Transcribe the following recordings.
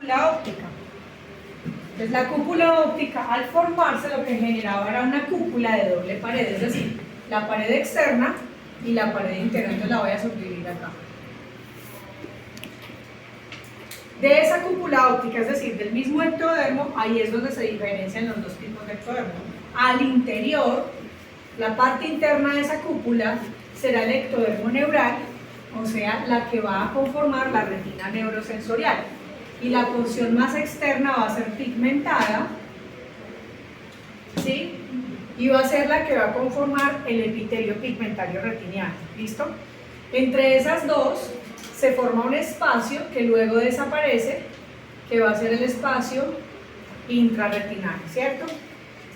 La óptica. Entonces la cúpula óptica, al formarse, lo que generaba era una cúpula de doble pared, es decir, la pared externa y la pared interna. Entonces la voy a subdividir acá. De esa cúpula óptica, es decir, del mismo ectodermo, ahí es donde se diferencian los dos tipos de ectodermo. Al interior, la parte interna de esa cúpula será el ectodermo neural, o sea, la que va a conformar la retina neurosensorial. Y la porción más externa va a ser pigmentada, ¿sí? Y va a ser la que va a conformar el epitelio pigmentario retiniano. ¿Listo? Entre esas dos se forma un espacio que luego desaparece, que va a ser el espacio intrarretinal, ¿cierto?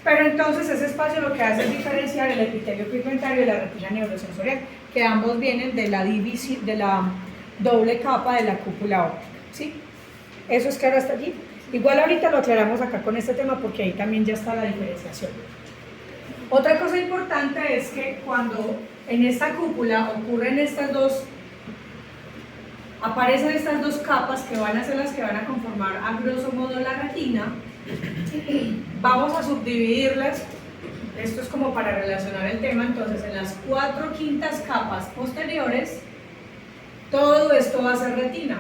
Pero entonces ese espacio lo que hace es diferenciar el epitelio pigmentario de la retina neurosensorial, que ambos vienen de la división, de la doble capa de la cúpula óptica, ¿sí? Eso es claro hasta allí. Igual ahorita lo aclaramos acá con este tema porque ahí también ya está la diferenciación. Otra cosa importante es que cuando en esta cúpula aparecen estas dos capas que van a ser las que van a conformar a grosso modo la retina, vamos a subdividirlas. Esto es como para relacionar el tema. Entonces en las 4/5 capas posteriores todo esto va a ser retina,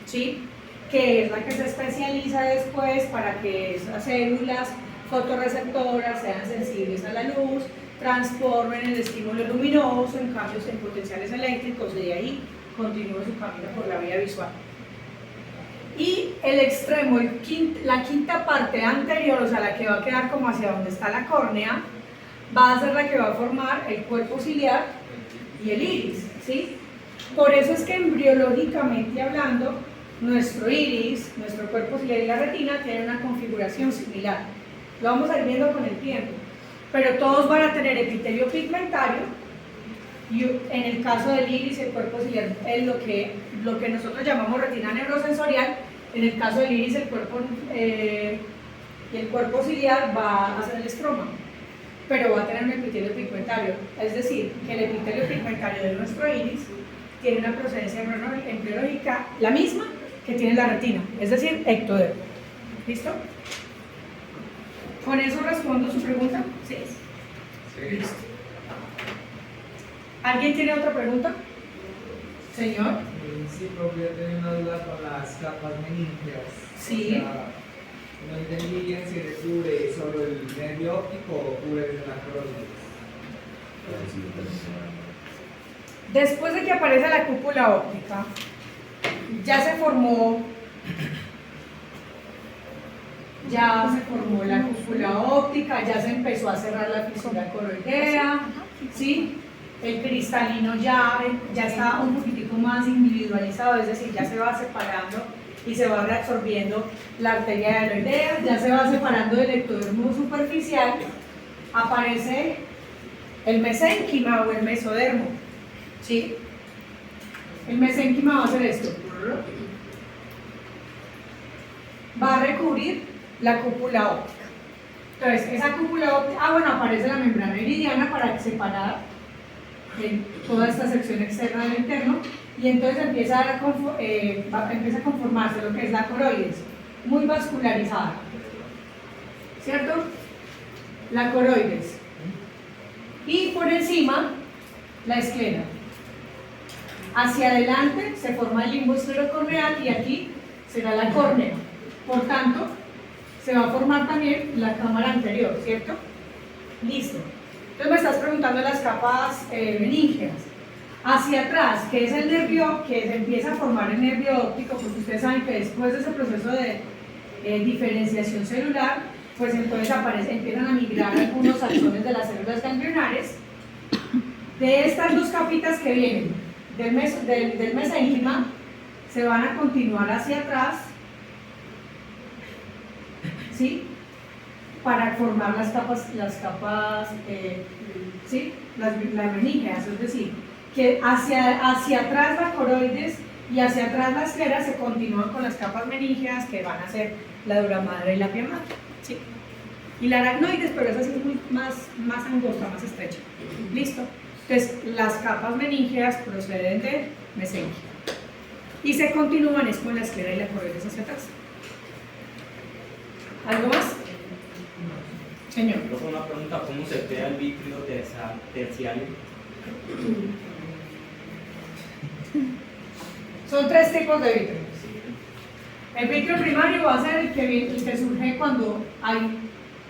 ¿sí? Que es la que se especializa después para que esas células fotorreceptoras sean sensibles a la luz, transformen el estímulo luminoso en cambios en potenciales eléctricos y de ahí continúe su camino por la vía visual. Y el extremo, la quinta parte anterior, o sea, la que va a quedar como hacia donde está la córnea, va a ser la que va a formar el cuerpo ciliar y el iris, ¿sí? Por eso es que embriológicamente hablando, nuestro iris, nuestro cuerpo ciliar y la retina tienen una configuración similar. Lo vamos a ir viendo con el tiempo. Pero todos van a tener epitelio pigmentario y en el caso del iris, el cuerpo ciliar es lo que nosotros llamamos retina neurosensorial. En el caso del iris, el cuerpo ciliar va a ser el estroma, pero va a tener un epitelio pigmentario. Es decir, que el epitelio pigmentario de nuestro iris tiene una procedencia embriológica la misma que tiene la retina, es decir, ectodermo. ¿Listo? ¿Con eso respondo su pregunta? Sí. Listo. ¿Alguien tiene otra pregunta? Señor. Sí, profe, yo tenía una duda con las capas meníngeas. Sí. O sea, no entendí bien si le cubre solo el nervio óptico o cubre la coroides. Después de que aparece la cúpula óptica, ya se formó la cúpula óptica, ya se empezó a cerrar la fisura coroidea, ¿sí? El cristalino ya está un poquitico más individualizado, es decir, ya se va separando y se va reabsorbiendo la arteria aloidea, ya se va separando del ectodermo superficial, aparece el mesénquima o el mesodermo, ¿sí? El mesénquima va a hacer esto, va a recubrir la cúpula óptica. Entonces, esa cúpula óptica, aparece la membrana iridiana para separar toda esta sección externa del interno, y entonces empieza a conformarse lo que es la coroides, muy vascularizada, ¿cierto? La coroides. Y por encima, la esclera. Hacia adelante se forma el limbo esclerocorneal y aquí será la córnea. Por tanto, se va a formar también la cámara anterior, ¿cierto? Listo. Entonces me estás preguntando las capas meníngeas. Hacia atrás, que es el nervio, que se empieza a formar el nervio óptico, pues ustedes saben que después de ese proceso de diferenciación celular, pues entonces empiezan a migrar algunos axones de las células ganglionares. De estas dos capitas que vienen del mesénquima, se van a continuar hacia atrás, ¿sí? Para formar las meníngeas, es decir, que hacia atrás la coroides y hacia atrás la esclera se continúan con las capas meníngeas que van a ser la dura madre y la pia madre, ¿sí? Y la aracnoides, pero esa sí es más angosta, más estrecha. ¿Listo? Entonces, las capas meníngeas proceden de mesénquima y se continúan es con la esclera y la coroides hacia atrás. Señor. Luego una pregunta, ¿cómo se crea el vitrio terciario? Son tres tipos de vitrio. El vitrio primario va a ser el que surge cuando hay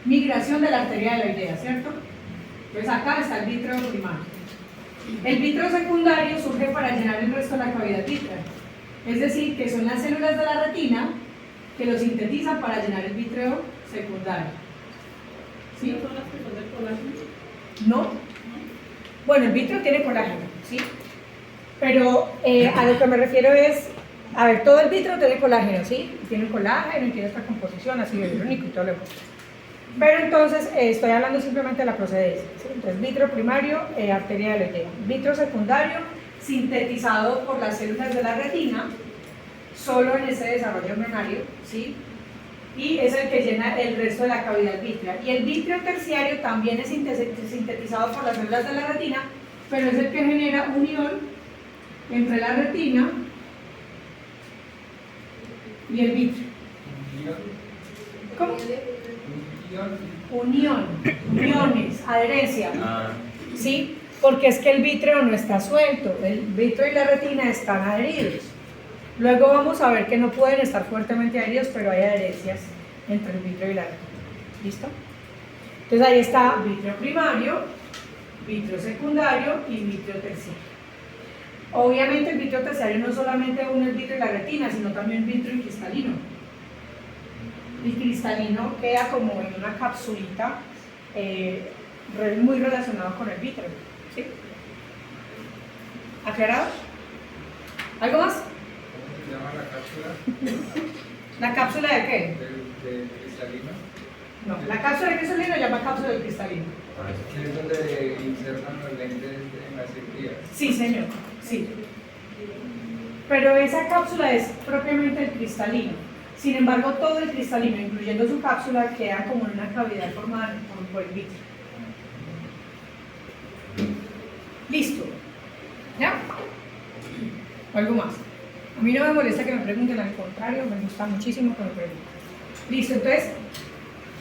migración de la arteria de la idea, ¿cierto? Entonces acá está el vitrio primario. El vitrio secundario surge para llenar el resto de la cavidad vitreal. Es decir, que son las células de la retina que lo sintetizan para llenar el vitrio secundario. ¿Sí? ¿No son las que son del colágeno? ¿No? Bueno, el vitrio tiene colágeno, ¿sí? Pero a lo que me refiero es, a ver, todo el vitrio tiene colágeno, ¿sí? Tiene colágeno y tiene esta composición, ácido hialurónico y todo lo demás. Pero entonces estoy hablando simplemente de la procedencia, ¿sí? Entonces, vitrio primario, arteria de la idea. Vitrio secundario, sintetizado por las células de la retina, solo en ese desarrollo embrionario, ¿sí? Y es el que llena el resto de la cavidad vitreal. Y el vitrio terciario también es sintetizado por las células de la retina, pero es el que genera unión entre la retina y el vitrio. ¿Cómo? Uniones, adherencia. ¿Sí? Porque es que el vítreo no está suelto, el vítreo y la retina están adheridos. Luego vamos a ver que no pueden estar fuertemente adheridos, pero hay adherencias entre el vítreo y la retina. ¿Listo? Entonces ahí está vítreo primario, vítreo secundario y vítreo terciario. Obviamente el vítreo terciario no solamente une el vítreo y la retina, sino también el vítreo y cristalino. El cristalino queda como en una capsulita muy relacionado con el vítreo. ¿Sí? ¿Aclarado? ¿Algo más? ¿Cómo se llama la cápsula? ¿La cápsula de qué? ¿Del cristalino? No, la cápsula de cristalino se llama cápsula de cristalino. Es donde insertan los lentes en las cirugías. Sí, señor, sí. Pero esa cápsula es propiamente el cristalino. Sin embargo, todo el cristalino, incluyendo su cápsula, queda como en una cavidad formada por el vitrio. Listo. ¿Ya? ¿Algo más? A mí no me molesta que me pregunten, al contrario, me gusta muchísimo que me pregunten. Listo, entonces,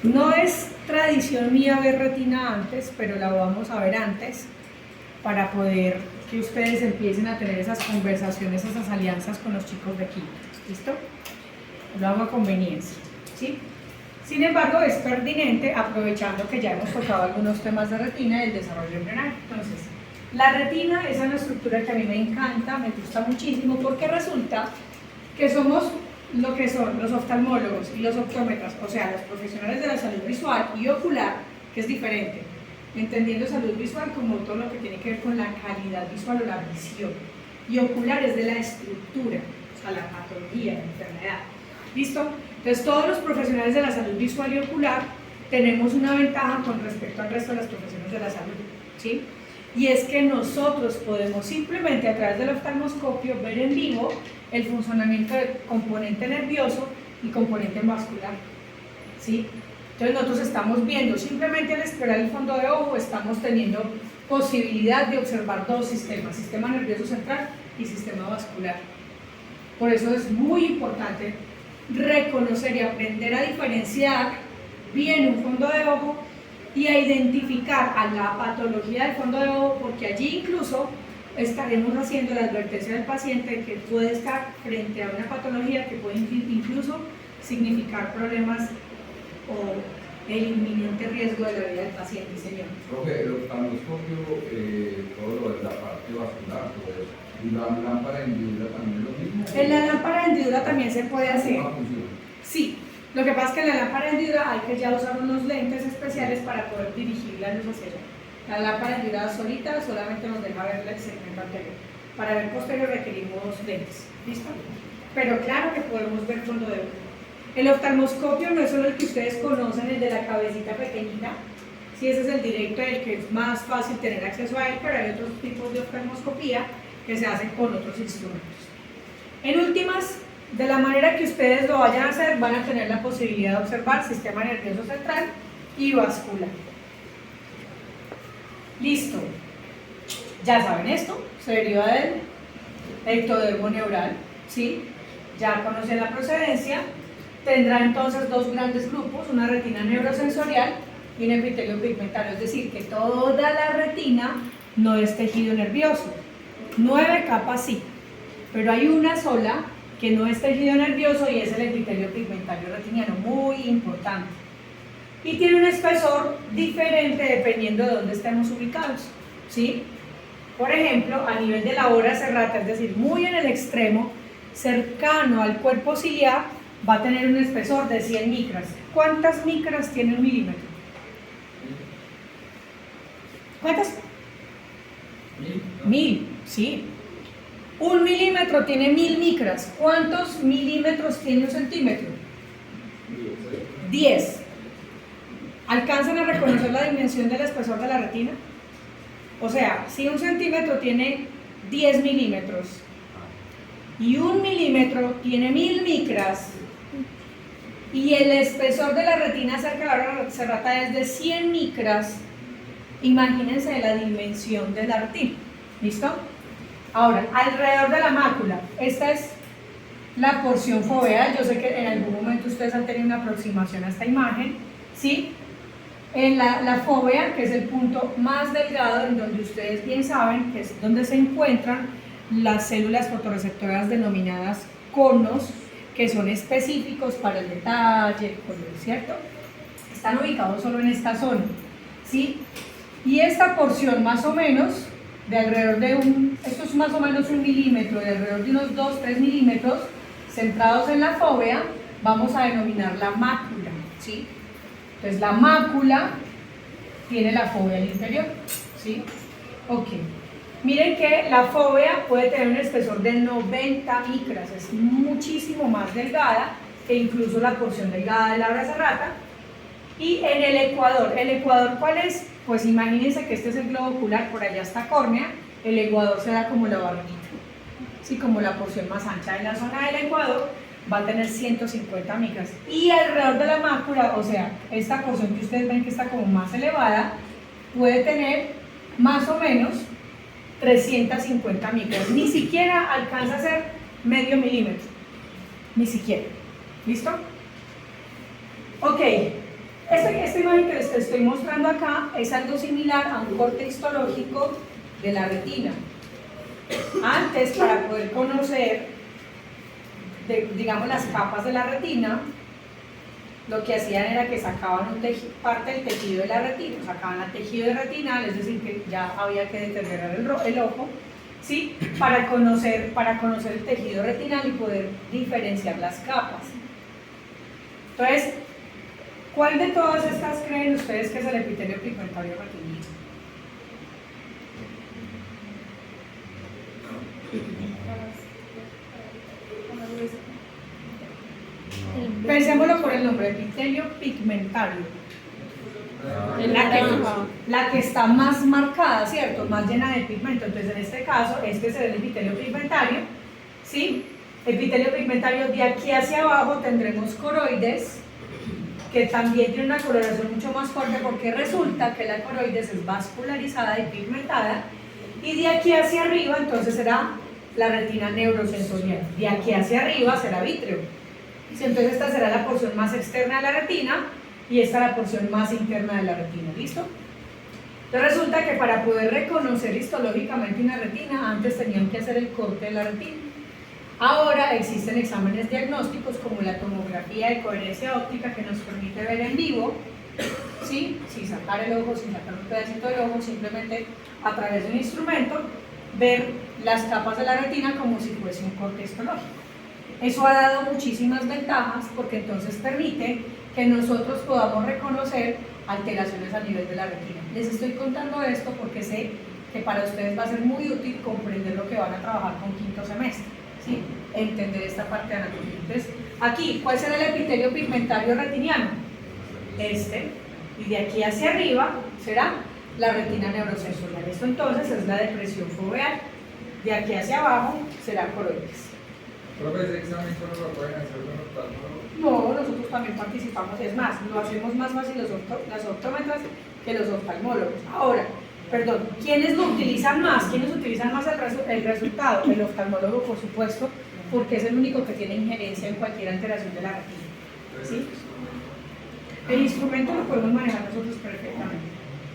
no es tradición mía ver retina antes, pero la vamos a ver antes para poder que ustedes empiecen a tener esas conversaciones, esas alianzas con los chicos de aquí. ¿Listo? Lo hago a conveniencia, ¿sí? Sin embargo, es pertinente, aprovechando que ya hemos tocado algunos temas de retina y el desarrollo embrionario. Entonces, la retina es una estructura que a mí me encanta, me gusta muchísimo, porque resulta que somos lo que son los oftalmólogos y los optómetras, o sea, los profesionales de la salud visual y ocular, que es diferente, entendiendo salud visual como todo lo que tiene que ver con la calidad visual o la visión, y ocular es de la estructura, o sea, la patología, la enfermedad. ¿Listo? Entonces, todos los profesionales de la salud visual y ocular tenemos una ventaja con respecto al resto de las profesiones de la salud, ¿sí? Y es que nosotros podemos simplemente a través del oftalmoscopio ver en vivo el funcionamiento del componente nervioso y componente vascular, ¿sí? Entonces nosotros estamos viendo, simplemente al explorar el fondo de ojo, estamos teniendo posibilidad de observar dos sistemas, sistema nervioso central y sistema vascular. Por eso es muy importante reconocer y aprender a diferenciar bien un fondo de ojo y a identificar a la patología del fondo de ojo, porque allí incluso estaremos haciendo la advertencia del paciente que puede estar frente a una patología que puede incluso significar problemas o el inminente riesgo de la vida del paciente, señor. Profe, el oftalmoscopio, todo lo de la parte vascular, todo eso. ¿Y la lámpara hendidura también es lo mismo? En la lámpara hendidura también se puede hacer. ¿Cómo funciona? Sí, lo que pasa es que en la lámpara hendidura hay que ya usar unos lentes especiales para poder dirigir la luz hacia allá. La lámpara hendidura solita solamente nos deja ver el segmento anterior. Para ver posterior requerimos lentes, ¿listo? Pero claro que podemos ver fondo de ojo. El oftalmoscopio no es solo el que ustedes conocen, el de la cabecita pequeñita. Sí, ese es el directo, el que es más fácil tener acceso a él, pero hay otros tipos de oftalmoscopía que se hacen con otros instrumentos. En últimas, de la manera que ustedes lo vayan a hacer, van a tener la posibilidad de observar sistema nervioso central y vascular. Listo. Ya saben esto, se deriva del ectodermo neural, ¿sí? Ya conocen la procedencia. Tendrá entonces dos grandes grupos, una retina neurosensorial y un epitelio pigmentario, es decir, que toda la retina no es tejido nervioso. 9 capas sí, pero hay una sola que no es tejido nervioso y es el epitelio pigmentario retiniano, muy importante. Y tiene un espesor diferente dependiendo de dónde estemos ubicados, ¿sí? Por ejemplo, a nivel de la hora serrata, es decir, muy en el extremo, cercano al cuerpo ciliar, va a tener un espesor de 100 micras. ¿Cuántas micras tiene un milímetro? ¿Cuántas? 1000, sí. 1 milímetro tiene 1000 micras. ¿Cuántos milímetros tiene un centímetro? 10. ¿Alcanzan a reconocer la dimensión del espesor de la retina? O sea, si un centímetro tiene 10 milímetros y 1 milímetro tiene 1000 micras y el espesor de la retina cerca de la hora serrata es de 100 micras, imagínense la dimensión de la retina. ¿Listo? Ahora, alrededor de la mácula, esta es la porción foveal. Yo sé que en algún momento ustedes han tenido una aproximación a esta imagen, ¿sí? En la fóvea, que es el punto más delgado, en donde ustedes bien saben que es donde se encuentran las células fotorreceptoras denominadas conos, que son específicos para el detalle, el color, ¿cierto? Están ubicados solo en esta zona, ¿sí? Y esta porción más o menos, de alrededor de esto es más o menos 1 milímetro, de alrededor de unos 2-3 milímetros, centrados en la fóvea, vamos a denominar la mácula, ¿sí? Entonces la mácula tiene la fóvea al interior, ¿sí? Ok. Miren que la fóvea puede tener un espesor de 90 micras, es muchísimo más delgada que incluso la porción delgada de la hora serrata. Y en el ecuador ¿cuál es? Pues imagínense que este es el globo ocular, por allá está córnea, el ecuador será como la barbita, ¿sí? Como la porción más ancha. En la zona del ecuador va a tener 150 micras y alrededor de la mácula, o sea, esta porción que ustedes ven que está como más elevada, puede tener más o menos 350 micras, ni siquiera alcanza a ser medio milímetro, ni siquiera. ¿Listo? Ok, esta imagen que les estoy mostrando acá es algo similar a un corte histológico de la retina. Antes, para poder conocer digamos las capas de la retina, lo que hacían era que sacaban parte del tejido de la retina, sacaban el tejido de retinal, es decir, que ya había que deteriorar el ojo, ¿sí? Para conocer el tejido retinal y poder diferenciar las capas. Entonces, ¿cuál de todas estas creen ustedes que es el epitelio pigmentario retiniano? Pensémoslo por el nombre, epitelio pigmentario. La que está más marcada, ¿cierto? Más llena de pigmento. Entonces, en este caso, este es el epitelio pigmentario, ¿sí? Epitelio pigmentario, de aquí hacia abajo tendremos coroides, que también tiene una coloración mucho más fuerte porque resulta que la coroides es vascularizada y pigmentada, y de aquí hacia arriba entonces será la retina neurosensorial, de aquí hacia arriba será vítreo. Entonces esta será la porción más externa de la retina y esta la porción más interna de la retina, ¿listo? Entonces resulta que para poder reconocer histológicamente una retina, antes tenían que hacer el corte de la retina. Ahora existen exámenes diagnósticos como la tomografía de coherencia óptica, que nos permite ver en vivo, ¿sí? Sin sacar el ojo, sin sacar un pedacito del ojo, simplemente a través de un instrumento, ver las capas de la retina como si fuese un corte histológico. Eso ha dado muchísimas ventajas porque entonces permite que nosotros podamos reconocer alteraciones a nivel de la retina. Les estoy contando esto porque sé que para ustedes va a ser muy útil comprender lo que van a trabajar con quinto semestre, ¿sí? Entender esta parte de anatomía. Entonces, aquí, ¿cuál será el epitelio pigmentario retiniano? Este, y de aquí hacia arriba será la retina neurosensorial. Esto entonces es la depresión foveal. De aquí hacia abajo será coroides. Profe, ese examen solo lo pueden hacer los oftalmólogos. No, nosotros también participamos, es más, lo hacemos más fácil las optómetras que los oftalmólogos. Ahora, perdón, ¿quiénes lo utilizan más? ¿Quiénes utilizan más el resultado? El oftalmólogo, por supuesto, porque es el único que tiene injerencia en cualquier alteración de la retina, ¿sí? El instrumento lo podemos manejar nosotros perfectamente.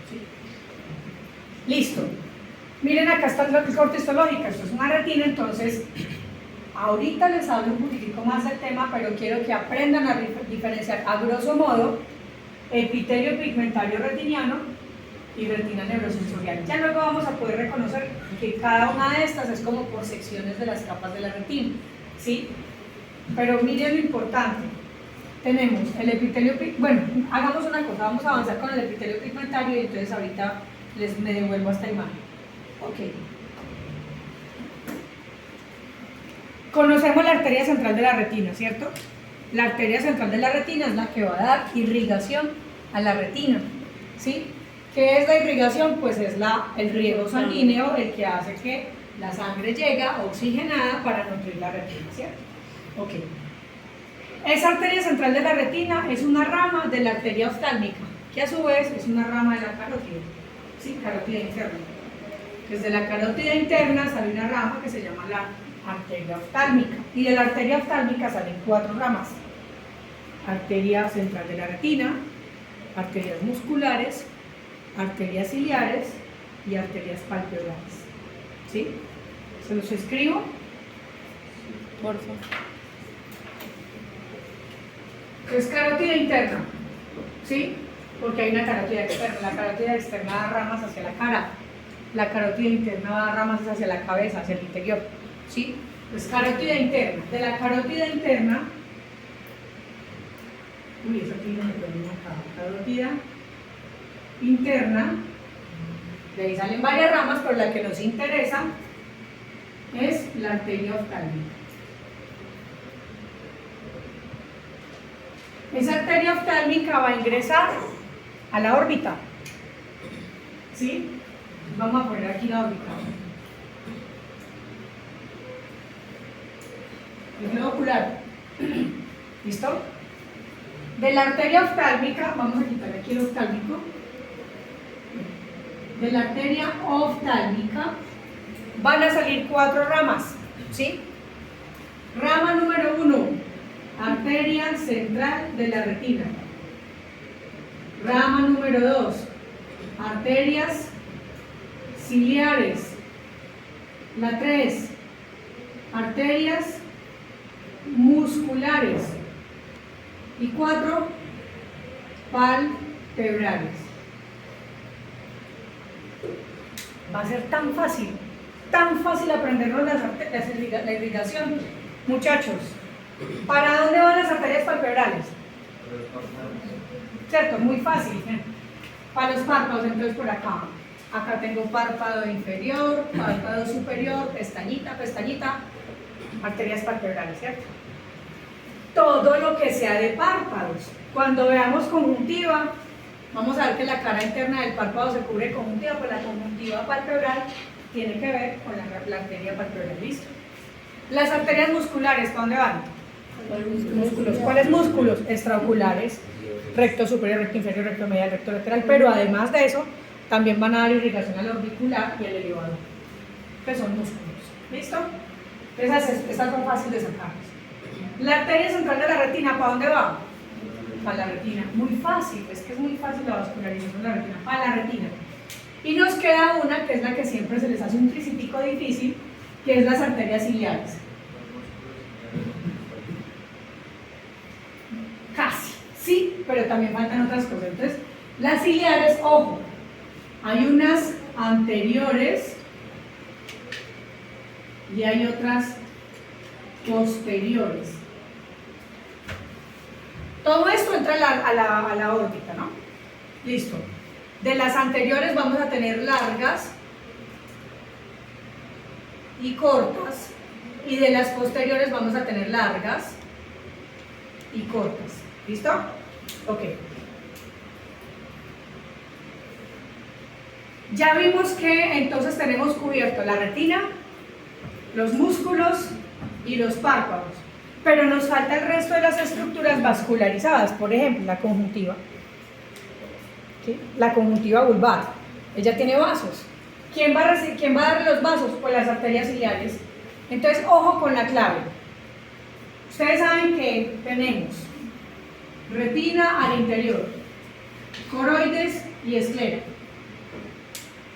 ¿Sí? Listo. Miren, acá está el corte histológico, esto es una retina, entonces ahorita les hablo un poquitico más del tema, pero quiero que aprendan a diferenciar a grosso modo epitelio pigmentario retiniano y retina neurosensorial. Ya luego vamos a poder reconocer que cada una de estas es como por secciones de las capas de la retina, ¿sí? Pero miren lo importante, tenemos el epitelio, bueno, hagamos una cosa, vamos a avanzar con el epitelio pigmentario y entonces ahorita me devuelvo a esta imagen. Ok. Conocemos la arteria central de la retina, ¿cierto? La arteria central de la retina es la que va a dar irrigación a la retina, ¿sí? ¿Qué es la irrigación? Pues es el riego sanguíneo el que hace que la sangre llegue oxigenada para nutrir la retina, ¿cierto? Ok. Esa arteria central de la retina es una rama de la arteria oftálmica, que a su vez es una rama de la carótida, ¿sí? Carótida interna. Desde la carótida interna sale una rama que se llama la arteria oftálmica, y de la arteria oftálmica salen 4 ramas: arteria central de la retina, arterias musculares, arterias ciliares y arterias palpebrales. ¿Sí? ¿Se los escribo? Por favor. Es carótida interna, ¿sí? Porque hay una carótida externa. La carótida externa da ramas hacia la cara, la carótida interna da ramas hacia la cabeza, hacia el interior, ¿sí? Pues carótida interna. De la carótida interna, eso aquí no me ponen acá, carótida interna, de ahí salen varias ramas, pero la que nos interesa es la arteria oftálmica. Esa arteria oftálmica va a ingresar a la órbita, ¿sí? Vamos a poner aquí la órbita. El globo ocular. ¿Listo? De la arteria oftálmica, vamos a quitar aquí el oftálmico. De la arteria oftálmica van a salir 4 ramas, ¿sí? Rama número 1, arteria central de la retina. Rama número 2, arterias ciliares. La 3, arterias musculares. Y 4, palpebrales. Va a ser tan fácil aprendernos la irrigación. Muchachos, ¿para dónde van las arterias palpebrales? ¿Cierto? Muy fácil. Para los párpados, entonces por acá. Acá tengo párpado inferior, párpado superior, pestañita, pestañita, arterias palpebrales, ¿cierto? Todo lo que sea de párpados. Cuando veamos conjuntiva, vamos a ver que la cara interna del párpado se cubre de conjuntiva, pues la conjuntiva palpebral tiene que ver con la arteria palpebral. ¿Listo? Las arterias musculares, ¿para dónde van? Músculos. ¿Cuáles músculos? Extraoculares, recto superior, recto inferior, recto medial, recto lateral, pero además de eso, también van a dar irrigación al orbicular y al elevador, que son músculos. ¿Listo? Estas son fáciles de sacarlas. La arteria central de la retina, ¿para dónde va? Para la retina. Muy fácil, es que es muy fácil la vascularización de la retina. Para la retina. Y nos queda una que es la que siempre se les hace un tricitico difícil, que es las arterias ciliares. Casi, sí, pero también faltan otras cosas. Entonces, las ciliares, ojo, hay unas anteriores y hay otras posteriores. Todo esto entra a la órbita, ¿no? Listo. De las anteriores vamos a tener largas y cortas, y de las posteriores vamos a tener largas y cortas. ¿Listo? Ok. Ya vimos que entonces tenemos cubierto la retina, los músculos y los párpados, pero nos falta el resto de las estructuras vascularizadas, por ejemplo, la conjuntiva. ¿Sí? La conjuntiva vulvar, ella tiene vasos. ¿Quién va a darle los vasos? Pues las arterias ciliares. Entonces, ojo con la clave. Ustedes saben que tenemos retina al interior, coroides y esclera.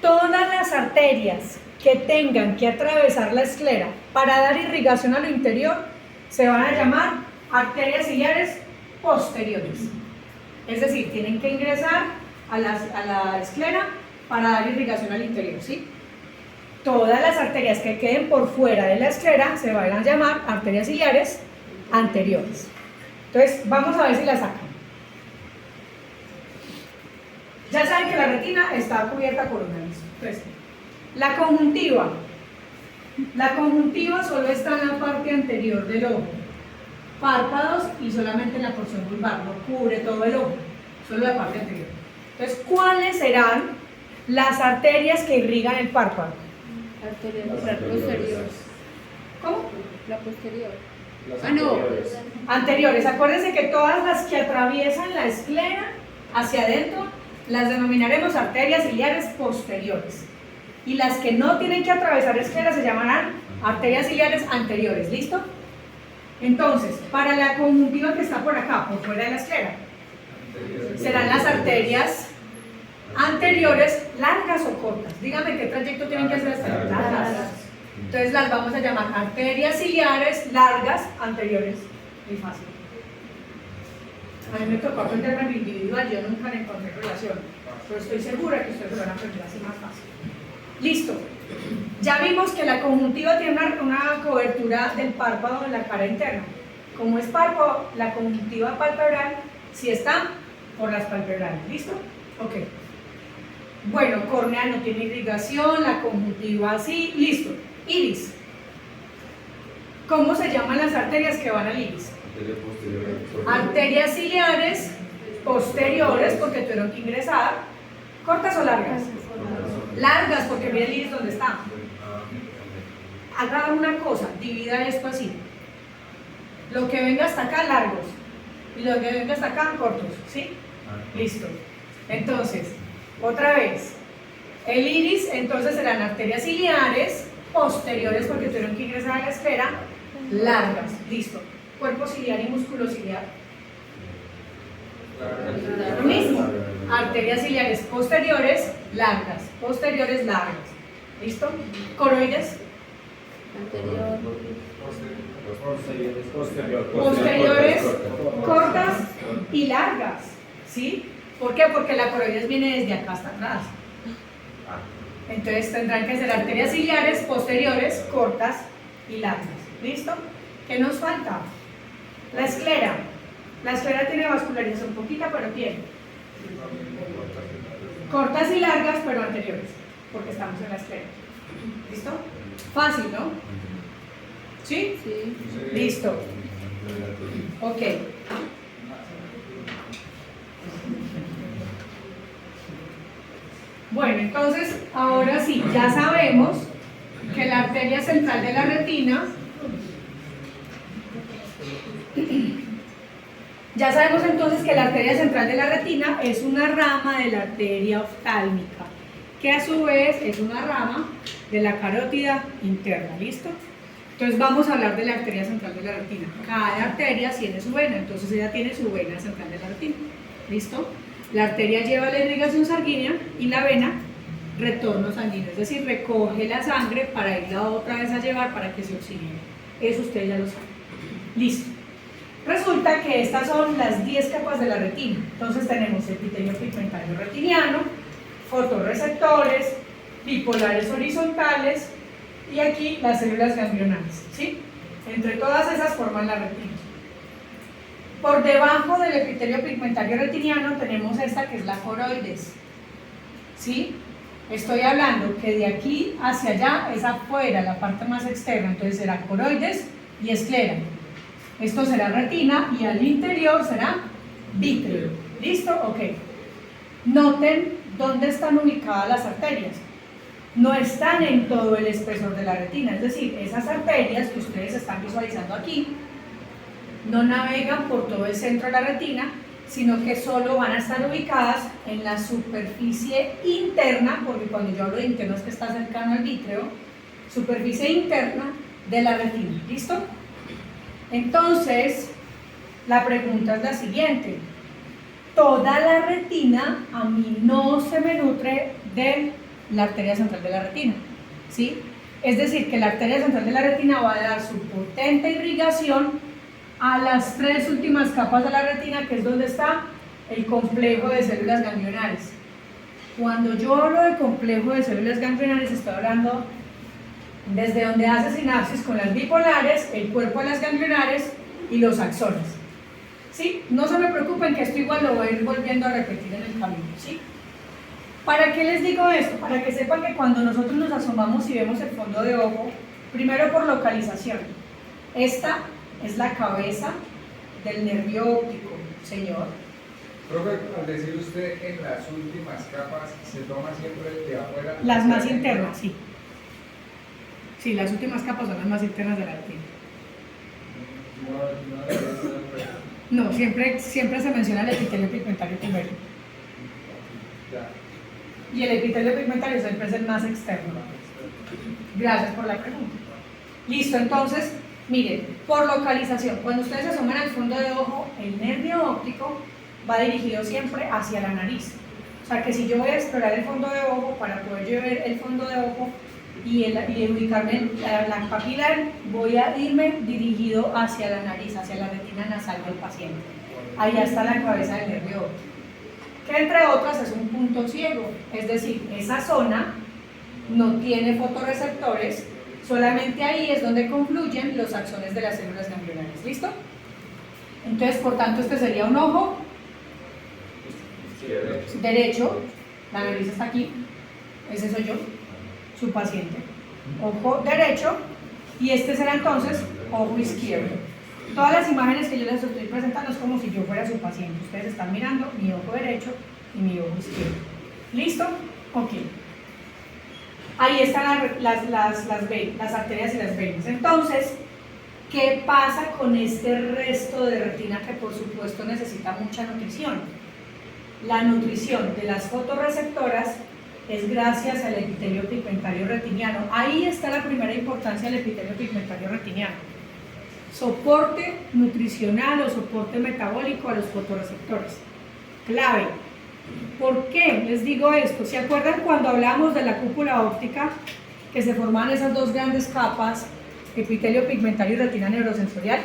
Todas las arterias que tengan que atravesar la esclera para dar irrigación a lo interior se van a llamar arterias ciliares posteriores. Es decir, tienen que ingresar a la esclera para dar irrigación al interior, ¿sí? Todas las arterias que queden por fuera de la esclera se van a llamar arterias ciliares anteriores. Entonces, vamos a ver si la sacan. Ya saben que la retina está cubierta por una luz. Entonces, la conjuntiva solo está en la parte anterior del ojo. Párpados y solamente en la porción vulvar, no cubre todo el ojo, solo la parte anterior. Entonces, ¿cuáles serán las arterias que irrigan el párpado? Arterias posteriores. ¿Cómo? La posterior. Anteriores. Acuérdense que todas las que atraviesan la esclera hacia adentro las denominaremos arterias ciliares posteriores. Y las que no tienen que atravesar esclera se llamarán arterias ciliares anteriores. ¿Listo? Entonces, para la conjuntiva que está por acá, por fuera de la esclera, serán las arterias anteriores largas o cortas. Dígame qué trayecto tienen que hacer hasta allá. Largas. Entonces las vamos a llamar arterias ciliares largas anteriores. Muy fácil. A mí me tocó aprenderme en individual, yo nunca le encontré relación, pero estoy segura que ustedes lo van a aprender así más fácil. Listo. Ya vimos que la conjuntiva tiene una cobertura del párpado de la cara interna. Como es párpado, la conjuntiva palpebral sí está por las palpebrales. ¿Listo? Ok. Bueno, córnea no tiene irrigación, la conjuntiva sí. Listo. Iris. ¿Cómo se llaman las arterias que van al iris? Arterias ciliares posteriores, porque tuvieron que ingresar. ¿Cortas o largas? Largas, porque mira el iris donde está. Haga una cosa, divida esto así. Lo que venga hasta acá, largos. Y lo que venga hasta acá, cortos. ¿Sí? Listo. Entonces, otra vez. El iris, entonces, serán arterias ciliares posteriores, porque tuvieron que ingresar a la esfera, largas. Listo. Cuerpo ciliar y músculo ciliar. Lo mismo. Arterias ciliares posteriores, largas. Posteriores, largas. ¿Listo? Coroides. Anterior. Posteriores, cortas y largas. ¿Sí? ¿Por qué? Porque la coroides viene desde acá hasta atrás. Entonces tendrán que ser arterias ciliares posteriores, cortas y largas. ¿Listo? ¿Qué nos falta? La esclera. La esclera tiene vascularización poquita, pero tiene. Cortas y largas, pero anteriores, porque estamos en la esclera. ¿Listo? Fácil, ¿no? ¿Sí? Sí. Listo. Ok. Bueno, entonces, ahora sí, ya sabemos que la arteria central de la retina, ya sabemos entonces que la arteria central de la retina es una rama de la arteria oftálmica, que a su vez es una rama de la carótida interna, ¿listo? Entonces vamos a hablar de la arteria central de la retina. Cada arteria tiene su vena, entonces ella tiene su vena central de la retina, ¿listo? La arteria lleva la irrigación sanguínea y la vena retorno sanguíneo, es decir, recoge la sangre para irla otra vez a llevar para que se oxigene. Eso ustedes ya lo saben. Listo. Resulta que estas son las 10 capas de la retina. Entonces tenemos epitelio pigmentario retiniano, fotorreceptores, bipolares horizontales y aquí las células ganglionales, ¿sí? Entre todas esas forman la retina. Por debajo del epitelio pigmentario retiniano tenemos esta que es la coroides, ¿sí? Estoy hablando que de aquí hacia allá es afuera, la parte más externa, entonces será coroides y esclera. Esto será retina y al interior será vítreo. ¿Listo? Ok. Noten dónde están ubicadas las arterias. No están en todo el espesor de la retina, es decir, esas arterias que ustedes están visualizando aquí no navegan por todo el centro de la retina, sino que solo van a estar ubicadas en la superficie interna, porque cuando yo hablo de interno es que está cercano al vítreo, superficie interna de la retina. ¿Listo? Entonces, La pregunta es la siguiente. Toda la retina a mí no se me nutre de la arteria central de la retina, ¿sí? Es decir, que la arteria central de la retina va a dar su potente irrigación a las tres últimas capas de la retina, que es donde está el complejo de células ganglionares. Cuando yo hablo de complejo de células ganglionares, estoy hablando desde donde hace sinapsis con las bipolares, el cuerpo de las ganglionares y los axones. ¿Sí? No se me preocupen que esto igual lo voy a ir volviendo a repetir en el camino, ¿sí? ¿Para qué les digo esto? Para que sepan que cuando nosotros nos asomamos y vemos el fondo de ojo, primero por localización. Esta es la cabeza del nervio óptico, señor. Profe, al decir usted en las últimas capas, ¿se toma siempre el de afuera? Las más internas, sí. Sí, las últimas capas son las más internas de la retina. No debería ser al revés. No, siempre se menciona el epitelio pigmentario primero. Ya. Y el epitelio pigmentario siempre es el más externo. Gracias por la pregunta. Listo, entonces, miren, por localización, cuando ustedes se asoman al fondo de ojo, el nervio óptico va dirigido siempre hacia la nariz. O sea que si yo voy a explorar el fondo de ojo, para poder yo ver el fondo de ojo y ubicarme en la papilar, voy a irme dirigido hacia la nariz, hacia la retina nasal del paciente. Allá está la cabeza del nervio óptico, que entre otras es un punto ciego, es decir, esa zona no tiene fotorreceptores, solamente ahí es donde confluyen los axones de las células ganglionares. ¿Listo? Entonces, por tanto, este sería un ojo derecho, la nariz está aquí, ese soy yo, su paciente. Ojo derecho, y este será entonces ojo izquierdo. Todas las imágenes que yo les estoy presentando es como si yo fuera su paciente. Ustedes están mirando mi ojo derecho y mi ojo izquierdo. ¿Listo? Ok. Ahí están las arterias y las venas. Entonces, ¿qué pasa con este resto de retina que por supuesto necesita mucha nutrición? La nutrición de las fotorreceptoras es gracias al epitelio pigmentario retiniano. Ahí está la primera importancia del epitelio pigmentario retiniano. Soporte nutricional o soporte metabólico a los fotorreceptores. Clave. ¿Por qué les digo esto? ¿Se acuerdan cuando hablamos de la cúpula óptica? Que se formaban esas dos grandes capas, epitelio pigmentario y retina neurosensorial,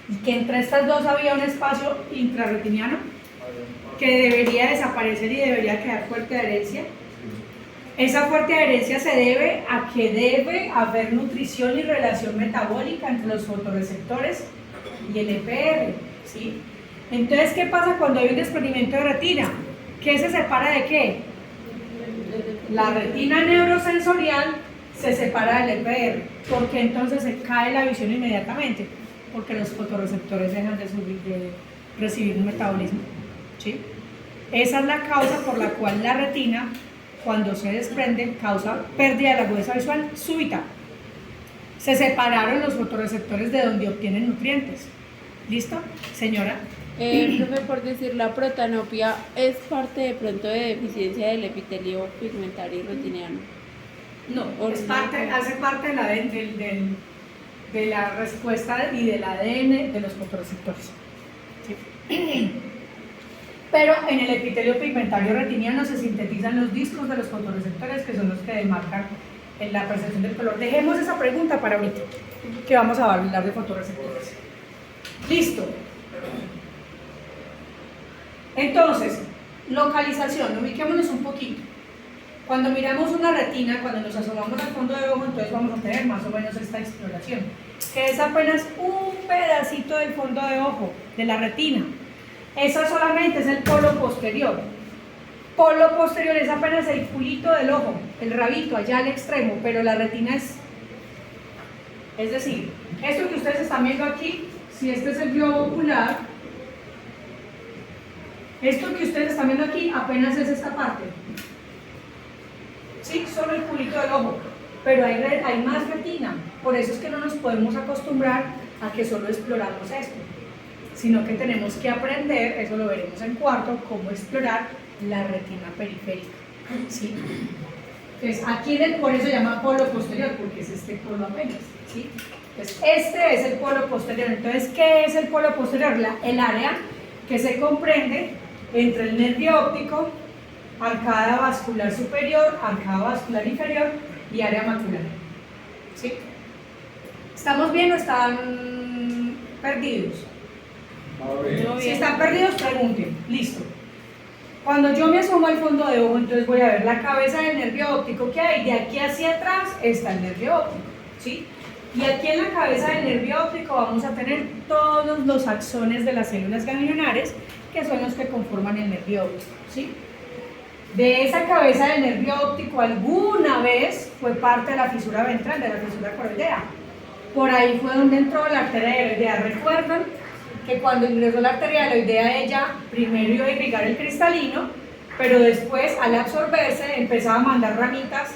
y que entre estas dos había un espacio intrarretiniano que debería desaparecer y debería quedar fuerte adherencia. Esa fuerte adherencia se debe a que debe haber nutrición y relación metabólica entre los fotorreceptores y el EPR, ¿sí? Entonces, ¿qué pasa cuando hay un desprendimiento de retina? ¿Qué se separa de qué? La retina neurosensorial se separa del EPR. ¿Por qué entonces se cae la visión inmediatamente? Porque los fotorreceptores dejan de recibir un metabolismo, ¿sí? Esa es la causa por la cual la retina, cuando se desprende, causa pérdida de la agudeza visual súbita. Se separaron los fotorreceptores de donde obtienen nutrientes. ¿Listo, señora? Profe, por decir, la protanopia es parte de pronto de deficiencia del epitelio pigmentario retiniano. No, hace parte de la respuesta y del ADN de los fotorreceptores. ¿Sí? Pero en el epitelio pigmentario retiniano se sintetizan los discos de los fotorreceptores, que son los que demarcan en la percepción del color. Dejemos esa pregunta para ahorita, que vamos a hablar de fotorreceptores. Listo. Entonces, localización, ubiquémonos un poquito. Cuando miramos una retina, cuando nos asomamos al fondo de ojo, entonces vamos a tener más o menos esta exploración, que es apenas un pedacito del fondo de ojo, de la retina. Esa solamente es el polo posterior. Polo posterior es apenas el culito del ojo, el rabito allá al extremo, pero la retina es decir, esto que ustedes están viendo aquí, si este es el globo ocular, esto que ustedes están viendo aquí apenas es esta parte. Sí, solo el culito del ojo, pero hay más retina. Por eso es que no nos podemos acostumbrar a que solo exploramos esto, sino que tenemos que aprender, eso lo veremos en cuarto, cómo explorar la retina periférica. ¿Sí? Entonces, aquí por eso se llama polo posterior, porque es este polo apenas. ¿Sí? Entonces, este es el polo posterior. Entonces, ¿qué es el polo posterior? El área que se comprende entre el nervio óptico, arcada vascular superior, arcada vascular inferior y área macular. ¿Sí? ¿Estamos bien o están perdidos? Si están perdidos, pregunten. Listo. Cuando yo me asomo al fondo de ojo, entonces voy a ver la cabeza del nervio óptico que hay. De aquí hacia atrás está el nervio óptico. ¿Sí? Y aquí en la cabeza del nervio óptico vamos a tener todos los axones de las células ganglionares, que son los que conforman el nervio óptico. ¿Sí? De esa cabeza del nervio óptico alguna vez fue parte de la fisura ventral, de la fisura coroidea. Por ahí fue donde entró la arteria hialoidea. ¿Recuerdan que cuando ingresó la arteria hialoidea ella primero iba a irrigar el cristalino, pero después al absorberse empezaba a mandar ramitas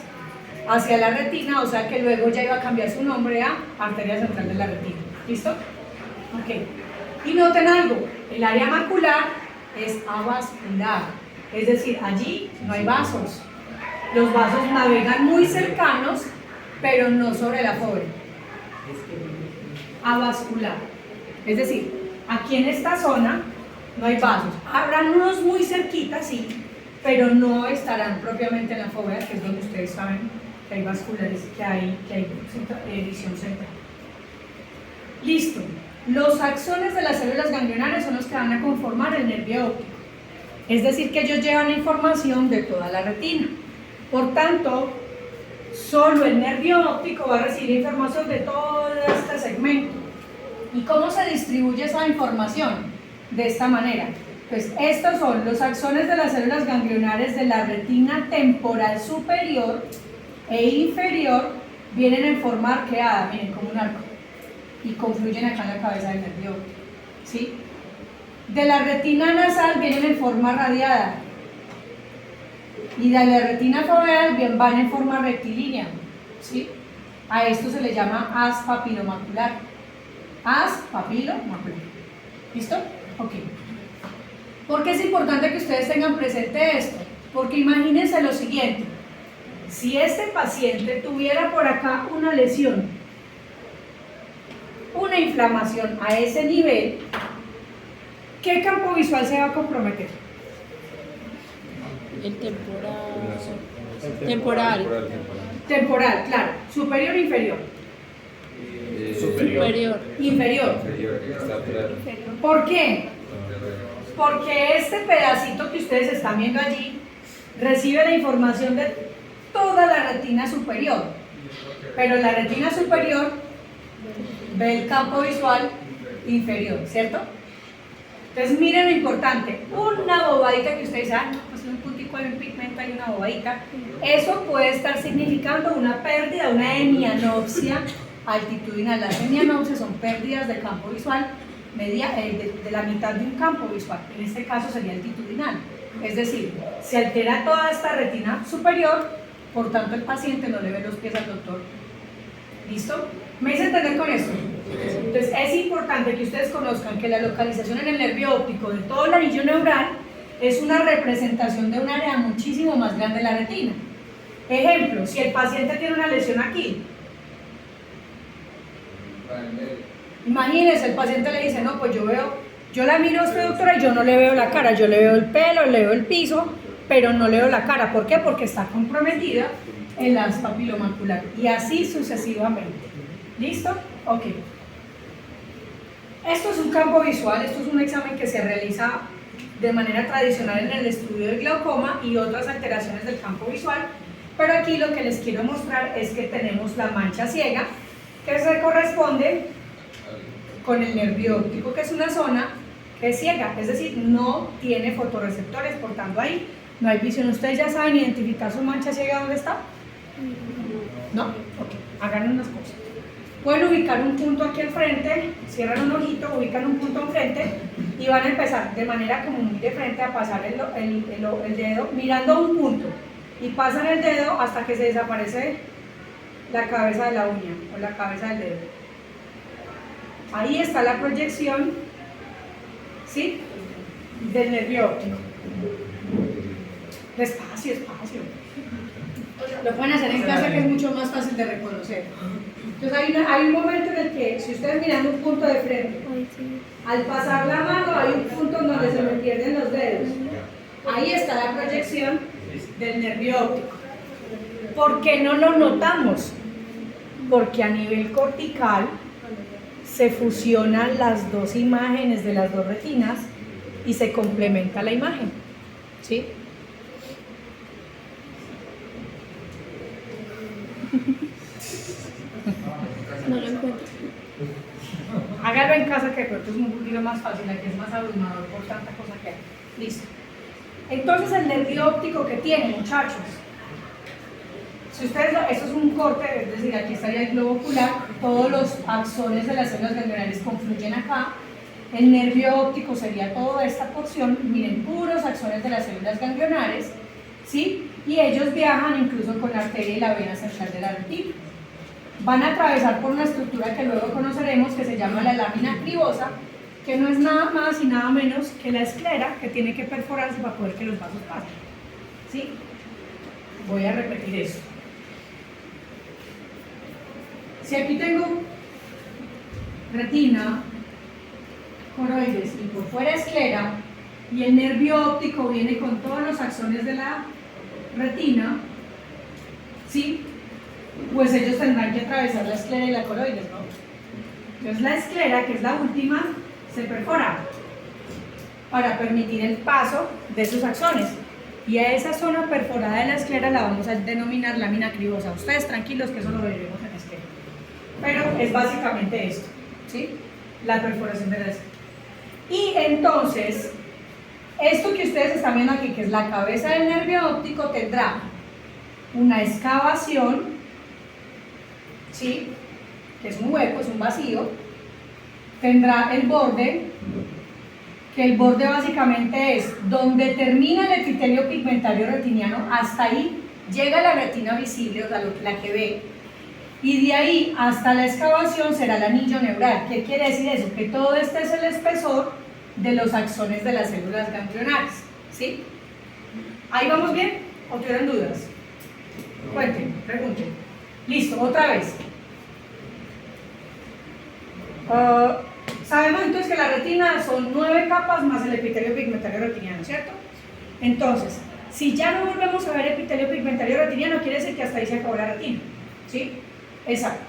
hacia la retina, o sea que luego ya iba a cambiar su nombre a arteria central de la retina? ¿Listo? Ok. Y noten algo, el área macular es avascular, es decir, allí no hay vasos. Los vasos navegan muy cercanos, pero no sobre la fóvea. Avascular, es decir, aquí en esta zona no hay vasos. Habrán unos muy cerquitas, sí, pero no estarán propiamente en la fóvea, que es donde ustedes saben que hay vasculares, que hay visión central. Listo. Los axones de las células ganglionares son los que van a conformar el nervio óptico. Es decir, que ellos llevan información de toda la retina. Por tanto, solo el nervio óptico va a recibir información de todo este segmento. ¿Y cómo se distribuye esa información? De esta manera. Pues estos son los axones de las células ganglionares de la retina temporal superior e inferior, vienen en forma arqueada, miren, como un arco, y confluyen acá en la cabeza del nervio óptico. ¿Sí? De la retina nasal vienen en forma radiada, y de la retina foveal bien van en forma rectilínea. ¿Sí? A esto se le llama haz papilomacular. Haz papilomacular. ¿Listo? Ok. ¿Por qué es importante que ustedes tengan presente esto? Porque imagínense lo siguiente: si este paciente tuviera por acá una lesión, una inflamación a ese nivel, ¿qué campo visual se va a comprometer? El temporal. Temporal, claro. ¿Superior o inferior? Superior. Inferior. ¿Por qué? Porque este pedacito que ustedes están viendo allí recibe la información de toda la retina superior, pero la retina superior ve el campo visual inferior, ¿cierto? Entonces miren lo importante, una bobadita que ustedes dicen, pues un puntico de pigmento hay una bobadita, eso puede estar significando una pérdida, una hemianopsia altitudinal. Las hemianopsias son pérdidas de campo visual de la mitad de un campo visual, en este caso sería altitudinal, es decir, se altera toda esta retina superior, por tanto el paciente no le ve los pies al doctor. ¿Listo? ¿Me hice entender con esto? Entonces es importante que ustedes conozcan que la localización en el nervio óptico de todo el anillo neural es una representación de un área muchísimo más grande de la retina. Ejemplo, si el paciente tiene una lesión aquí, imagínense, el paciente le dice, no, pues yo la miro a usted, doctora, y yo no le veo la cara, yo le veo el pelo, le veo el piso, pero no le veo la cara. ¿Por qué? Porque está comprometida el haz papilomacular, y así sucesivamente. ¿Listo? Ok. Esto es un campo visual, esto es un examen que se realiza de manera tradicional en el estudio del glaucoma y otras alteraciones del campo visual, pero aquí lo que les quiero mostrar es que tenemos la mancha ciega, que se corresponde con el nervio óptico, que es una zona que es ciega, es decir, no tiene fotorreceptores, por tanto ahí no hay visión. ¿Ustedes ya saben identificar su mancha ciega dónde está? ¿No? Ok, hagan unas cosas. Pueden ubicar un punto aquí al frente, cierran un ojito, ubican un punto enfrente y van a empezar de manera como muy de frente a pasar el dedo mirando un punto, y pasan el dedo hasta que se desaparece la cabeza de la uña o la cabeza del dedo. Ahí está la proyección, ¿sí?, del nervio óptico. Despacio, despacio. Lo pueden hacer en casa, que es mucho más fácil de reconocer. Entonces hay un momento en el que, si ustedes miran un punto de frente, Ay, sí. al pasar la mano hay un punto en donde se me pierden los dedos. Ahí está la proyección del nervio óptico. ¿Por qué no lo notamos? Porque a nivel cortical se fusionan las dos imágenes de las dos retinas y se complementa la imagen. ¿Sí? No lo encuentro. Hágalo en casa, que de pronto es un poquito más fácil, aquí es más abrumador por tanta cosa que hay. Listo. Entonces el nervio óptico que tiene, muchachos, si ustedes, eso es un corte, es decir, aquí estaría el globo ocular, todos los axones de las células ganglionares confluyen acá, el nervio óptico sería toda esta porción, miren, puros axones de las células ganglionares, ¿sí? Y ellos viajan incluso con la arteria y la vena central de la retina. Van a atravesar por una estructura que luego conoceremos que se llama la lámina cribosa, que no es nada más y nada menos que la esclera que tiene que perforarse para poder que los vasos pasen. ¿Sí? Voy a repetir eso. Si aquí tengo retina, coroides y por fuera esclera, y el nervio óptico viene con todos los axones de la retina, ¿sí? Pues ellos tendrán que atravesar la esclera y la coroides, ¿no? Entonces la esclera, que es la última, se perfora para permitir el paso de esos axones. Y a esa zona perforada de la esclera la vamos a denominar lámina cribosa. Ustedes tranquilos que eso lo veremos en esquema. Pero es básicamente esto, ¿sí? La perforación de la esclera. Y entonces, esto que ustedes están viendo aquí, que es la cabeza del nervio óptico, tendrá una excavación, ¿sí? Que es un hueco, es un vacío. Tendrá el borde, que el borde básicamente es donde termina el epitelio pigmentario retiniano, hasta ahí llega la retina visible, o sea, la que ve, y de ahí hasta la excavación será el anillo neural. ¿Qué quiere decir eso? Que todo este es el espesor de los axones de las células ganglionares, ¿sí? ¿Ahí vamos bien? ¿O tienen dudas? Cuenten, pregunten. Listo, otra vez. Sabemos entonces que la retina son 9 capas más el epitelio pigmentario retiniano, ¿cierto? Entonces, si ya no volvemos a ver epitelio pigmentario retiniano, quiere decir que hasta ahí se acabó la retina, ¿sí? Exacto.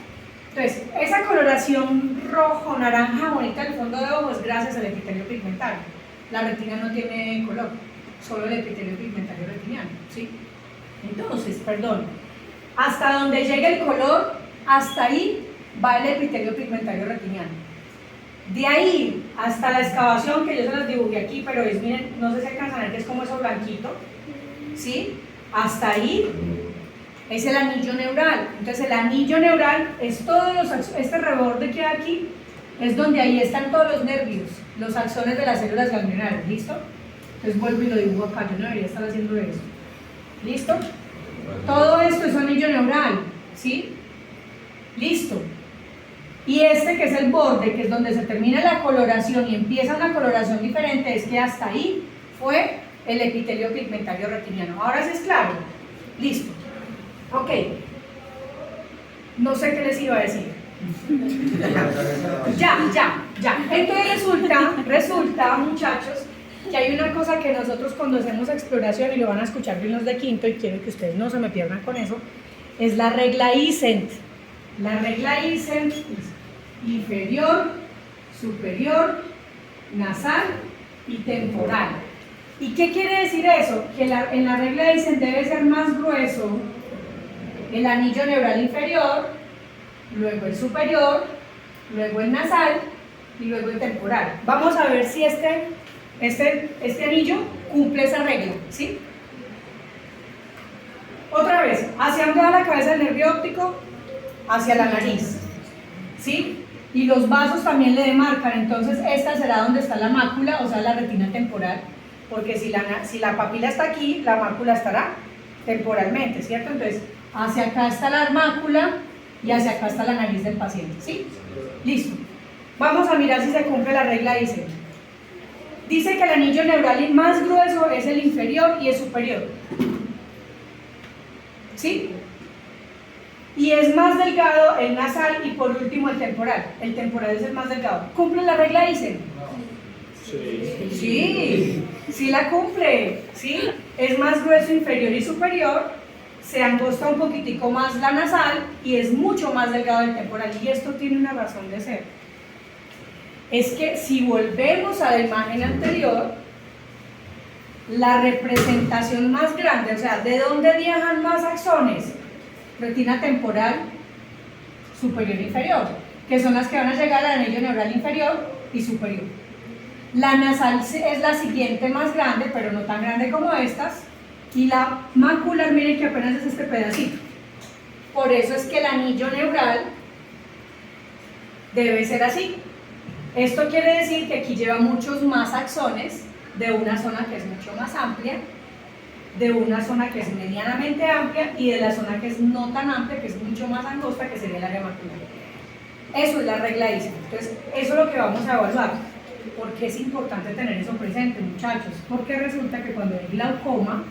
Entonces, esa coloración rojo, naranja, bonita del fondo de ojo es gracias al epitelio pigmentario. La retina no tiene color, solo el epitelio pigmentario retiniano, ¿sí? Entonces, perdón, hasta donde llegue el color, hasta ahí va el epitelio pigmentario retiniano. De ahí hasta la excavación, que yo se las dibujé aquí, pero es, miren, no sé si alcanzan a ver que es como eso blanquito, ¿sí? Hasta ahí es el anillo neural. Entonces el anillo neural es todos este reborde que hay aquí, es donde ahí están todos los nervios, los axones de las células ganglionares, ¿listo? Entonces vuelvo y lo dibujo acá, yo no debería estar haciendo eso. ¿Listo? Todo esto es anillo neural, ¿sí? Listo. Y este que es el borde, que es donde se termina la coloración y empieza una coloración diferente, es que hasta ahí fue el epitelio pigmentario retiniano. Ahora sí es claro. Listo. Ok. No sé qué les iba a decir. Ya. Entonces resulta, muchachos, que hay una cosa que nosotros cuando hacemos exploración, y lo van a escuchar bien los de quinto, y quiero que ustedes no se me pierdan con eso, es la regla Isent. La regla Isent es inferior, superior, nasal y temporal. ¿Y qué quiere decir eso? Que en la regla Isent debe ser más grueso el anillo neural inferior, luego el superior, luego el nasal y luego el temporal. Vamos a ver si este anillo cumple esa regla, ¿sí? Otra vez, ¿hacia dónde va la cabeza del nervio óptico? Hacia la nariz, ¿sí? Y los vasos también le demarcan, entonces esta será donde está la mácula, o sea la retina temporal, porque si la papila está aquí, la mácula estará temporalmente, ¿cierto? Entonces, hacia acá está la mácula y hacia acá está la nariz del paciente, ¿sí? Listo. Vamos a mirar si se cumple la regla Isent. Dice que el anillo neural más grueso es el inferior y el superior, ¿sí? Y es más delgado el nasal y por último el temporal. El temporal es el más delgado. ¿Cumple la regla, dicen? Sí, sí la cumple, ¿sí? Es más grueso inferior y superior, se angosta un poquitico más la nasal y es mucho más delgado el temporal. Y esto tiene una razón de ser. Es que si volvemos a la imagen anterior, la representación más grande, o sea, ¿de dónde viajan más axones? Retina temporal superior e inferior, que son las que van a llegar al anillo neural inferior y superior. La nasal es la siguiente más grande, pero no tan grande como estas, y la macular, miren que apenas es este pedacito. Por eso es que el anillo neural debe ser así. Esto quiere decir que aquí lleva muchos más axones de una zona que es mucho más amplia, de una zona que es medianamente amplia y de la zona que es no tan amplia, que es mucho más angosta, que sería el área macular. Eso es la regla ISA. Entonces, eso es lo que vamos a evaluar. ¿Por qué es importante tener eso presente, muchachos? Porque resulta que cuando hay glaucoma,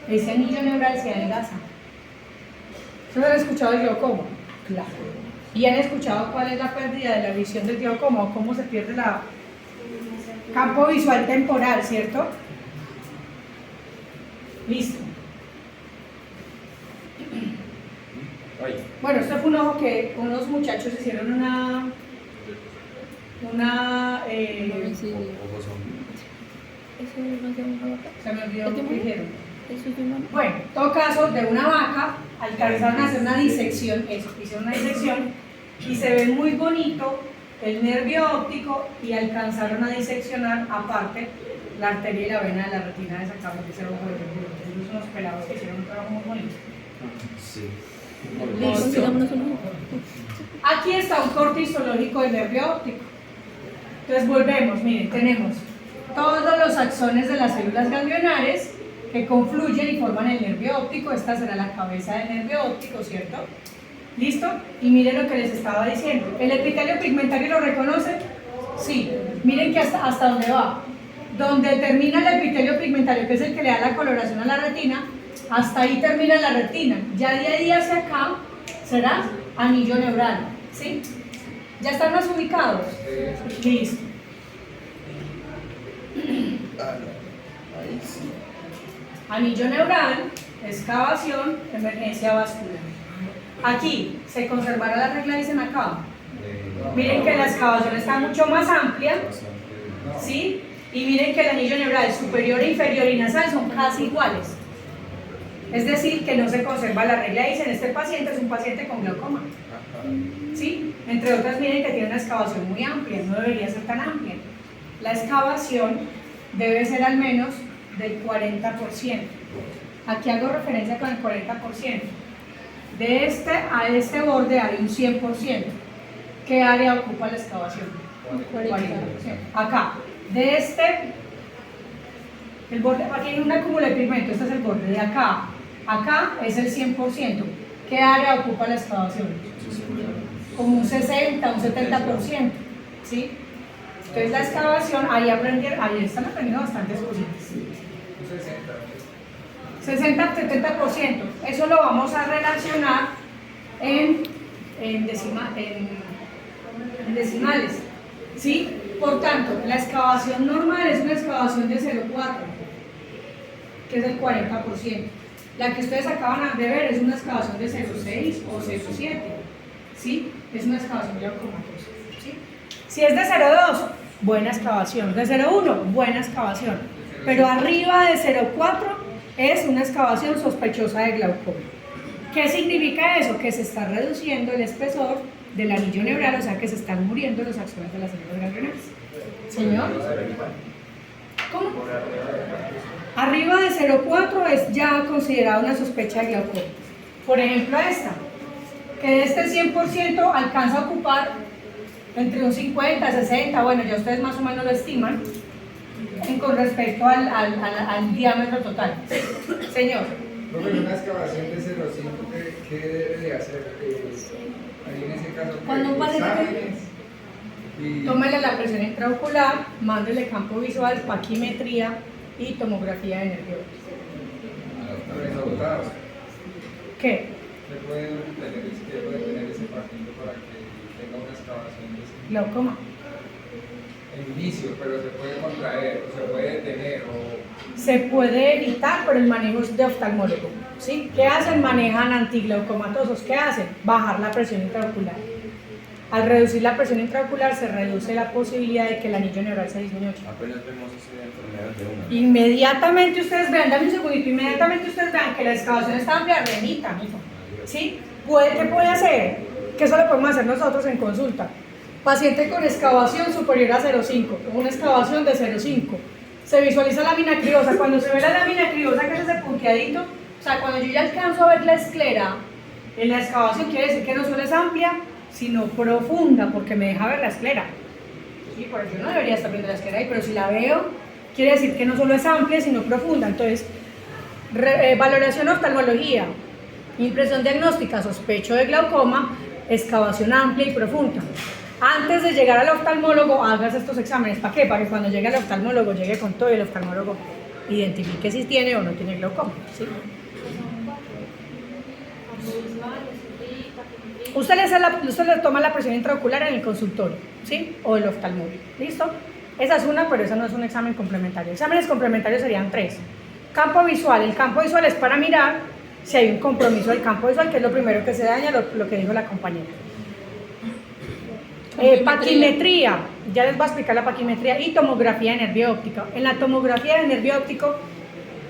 ese anillo neural se adelgaza. ¿Ustedes han escuchado el glaucoma? Claro. ¿Y han escuchado cuál es la pérdida de la visión del glaucoma o cómo se pierde el campo visual temporal, cierto? Listo. Bueno, esto fue un ojo que unos muchachos hicieron una Sí. Eso no se llama vaca. se me olvidó ¿Es de lo que mono? dijeron. Eso es de mono. Bueno, en todo caso, de una vaca alcanzaron a hacer una disección, eso, hicieron una disección y se ve muy bonito el nervio óptico y alcanzaron a diseccionar aparte la arteria y la vena de la retina de esa cabeza de ese ojo de nervio. Esos son unos pelados que hicieron un trabajo muy bonito. Sí. Listo. Consigámonos un ojo. Aquí está un corte histológico del nervio óptico. Entonces volvemos, miren, tenemos todos los axones de las células ganglionares que confluyen y forman el nervio óptico. Esta será la cabeza del nervio óptico, ¿cierto? ¿Listo? Y miren lo que les estaba diciendo. ¿El epitelio pigmentario lo reconocen? Sí. Miren que hasta dónde va. Donde termina el epitelio pigmentario, que es el que le da la coloración a la retina, hasta ahí termina la retina. Ya de ahí hacia acá será anillo neural. ¿Sí? ¿Ya están más ubicados? Listo. Anillo neural, excavación, emergencia vascular. Aquí se conservará la regla, dicen acá. Miren que la excavación está mucho más amplia, ¿sí? Y miren que el anillo neural superior, inferior y nasal son casi iguales. Es decir, que no se conserva la regla, dicen, este paciente es un paciente con glaucoma. ¿Sí? Entre otras, miren que tiene una excavación muy amplia, no debería ser tan amplia. La excavación debe ser al menos del 40%. Aquí hago referencia con el 40%. De este a este borde hay un 100%. ¿Qué área ocupa la excavación? 40%. Acá, de este, el borde, aquí hay una cúmula de pigmento, este es el borde. De acá, acá es el 100%. ¿Qué área ocupa la excavación? Como un 60, un 70%. ¿Sí? Entonces la excavación, ahí están aprendiendo bastantes cositas. 60-70%. Eso lo vamos a relacionar en decimales. ¿Sí? Por tanto, la excavación normal es una excavación de 0,4, que es el 40%. La que ustedes acaban de ver es una excavación de 0,6 o 0,7. ¿Sí? Es una excavación glaucomatosa. ¿Sí? Si es de 0,2, buena excavación. De 0,1, buena excavación. Pero arriba de 0,4 es una excavación sospechosa de glaucoma. ¿Qué significa eso? Que se está reduciendo el espesor del anillo neural, o sea que se están muriendo los axones de las células ganglionares. ¿Señor? ¿Cómo? Arriba de 0,4 es ya considerada una sospecha de glaucoma. Por ejemplo, esta, que de este 100% alcanza a ocupar entre un 50, 60, bueno, ya ustedes más o menos lo estiman, con respecto al diámetro total. Señor. Profe, una excavación de 0,5, ¿qué debe de hacer? Ahí en ese caso, Cuando un paciente exámenes y... tómele la presión intraocular, mándele campo visual, paquimetría y tomografía de nervio. resultados. ¿Qué? ¿Usted puede tener ese paciente para que tenga una excavación de ese Glaucoma. el inicio, pero se puede contraer, o se puede detener, o Se puede evitar por el manejo de oftalmólogo, ¿sí? ¿Qué hacen? Manejan antiglaucomatosos. ¿Qué hacen? Bajar la presión intraocular. Al reducir la presión intraocular se reduce la posibilidad de que el anillo neural se disminuya. Apenas vemos esa enfermedad de una. Inmediatamente ustedes vean, dame un segundito, inmediatamente ustedes vean que la excavación está amplia, remita, mijo. ¿Sí? ¿Qué puede hacer? Que eso lo podemos hacer nosotros en consulta. Paciente con excavación superior a 0,5, una excavación de 0,5. Se visualiza la lámina criosa. Cuando se ve la lámina criosa, que es ese punteadito, o sea, cuando yo ya alcanzo a ver la esclera en la excavación, quiere decir que no solo es amplia, sino profunda, porque me deja ver la esclera. Sí, por eso yo no debería estar viendo la esclera ahí, pero si la veo, quiere decir que no solo es amplia, sino profunda. Entonces, valoración oftalmología, impresión diagnóstica, sospecho de glaucoma, excavación amplia y profunda. Antes de llegar al oftalmólogo, hagas estos exámenes. ¿Para qué? Para que cuando llegue al oftalmólogo, llegue con todo y el oftalmólogo identifique si tiene o no tiene glaucoma. ¿Sí? Usted le toma la presión intraocular en el consultorio, ¿sí? O el oftalmólogo. ¿Listo? Esa es una, pero esa no es un examen complementario. Exámenes complementarios serían 3. Campo visual. El campo visual es para mirar si hay un compromiso del campo visual, que es lo primero que se daña, lo que dijo la compañera. Paquimetría, ya les voy a explicar la paquimetría, y tomografía de nervio óptico. En la tomografía de nervio óptico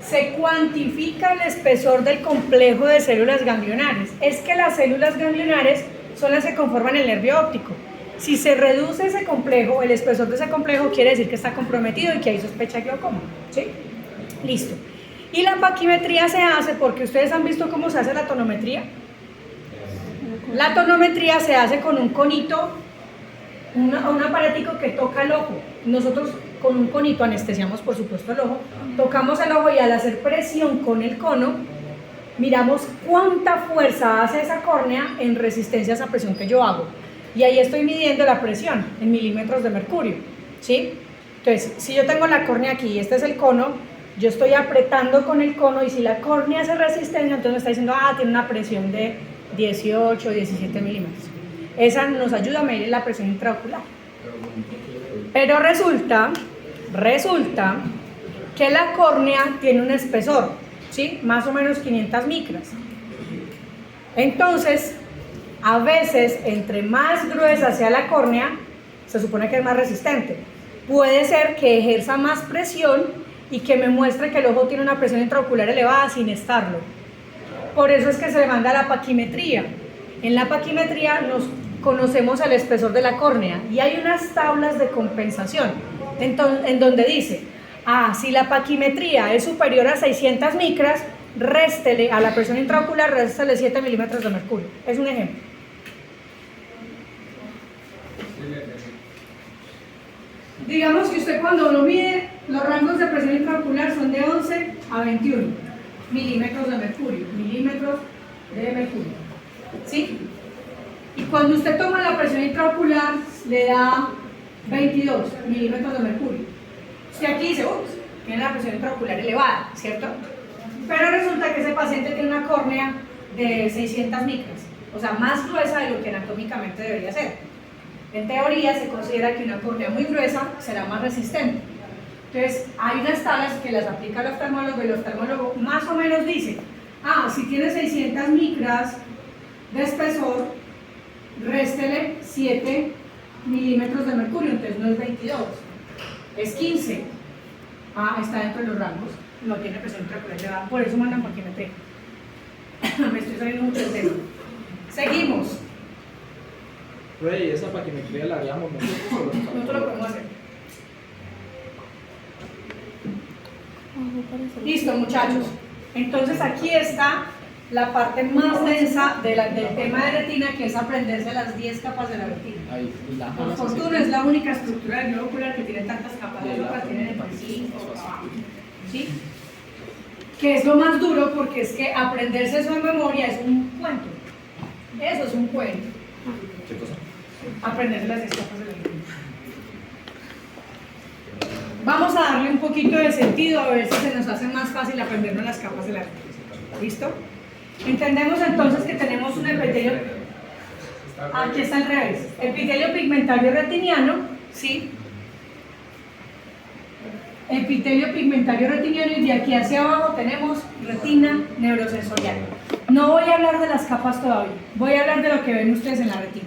se cuantifica el espesor del complejo de células ganglionares. Es que las células ganglionares son las que conforman el nervio óptico. Si se reduce ese complejo, el espesor de ese complejo, quiere decir que está comprometido y que hay sospecha de glaucoma. ¿Sí? Listo. Y la paquimetría se hace porque ustedes han visto cómo se hace la tonometría. La tonometría se hace con un conito, un aparatico que toca el ojo. Nosotros con un conito anestesiamos, por supuesto, el ojo, tocamos el ojo y al hacer presión con el cono, miramos cuánta fuerza hace esa córnea en resistencia a esa presión que yo hago. Y ahí estoy midiendo la presión en milímetros de mercurio, ¿sí? Entonces, si yo tengo la córnea aquí y este es el cono, yo estoy apretando con el cono y si la córnea hace resistencia, entonces me está diciendo, tiene una presión de 18 o 17 milímetros. Esa nos ayuda a medir la presión intraocular. Pero resulta que la córnea tiene un espesor, ¿sí? Más o menos 500 micras. Entonces, a veces, entre más gruesa sea la córnea, se supone que es más resistente. Puede ser que ejerza más presión y que me muestre que el ojo tiene una presión intraocular elevada sin estarlo. Por eso es que se le manda la paquimetría. En la paquimetría nos conocemos el espesor de la córnea y hay unas tablas de compensación en donde dice, si la paquimetría es superior a 600 micras, réstele a la presión intraocular, réstele 7 milímetros de mercurio. Es un ejemplo. Digamos que usted cuando lo mide, los rangos de presión intraocular son de 11 a 21 milímetros de mercurio, ¿sí? Y cuando usted toma la presión intraocular, le da 22 milímetros de mercurio. Usted aquí dice, tiene la presión intraocular elevada, ¿cierto? Pero resulta que ese paciente tiene una córnea de 600 micras, o sea, más gruesa de lo que anatómicamente debería ser. En teoría se considera que una córnea muy gruesa será más resistente. Entonces, hay unas tablas que las aplica el oftalmólogo y el oftalmólogo más o menos dice, si tiene 600 micras de espesor, réstele 7 milímetros de mercurio, entonces no es 22, es 15. Está dentro de los rangos, no tiene presión intraocular elevada, por eso mandan paquimetría. Me estoy saliendo mucho del tema. Seguimos. Rey, esa paquimetría la haríamos nosotros. Nosotros lo podemos hacer. Listo, muchachos. Entonces aquí está la parte más densa del tema de retina, que es aprenderse las 10 capas de la retina. Por fortuna es la única estructura del globo ocular que tiene tantas capas, las otras tienen entre 5 abajo, ¿sí? Que es lo más duro porque es que aprenderse eso en memoria es un cuento. Eso es un cuento. ¿Qué cosa? Aprenderse las 10 capas de la retina. Vamos a darle un poquito de sentido a ver si se nos hace más fácil aprendernos las capas de la retina. ¿Listo? Entendemos entonces que tenemos un epitelio, aquí está al revés, epitelio pigmentario retiniano, ¿sí? Epitelio pigmentario retiniano y de aquí hacia abajo tenemos retina neurosensorial. No voy a hablar de las capas todavía, voy a hablar de lo que ven ustedes en la retina.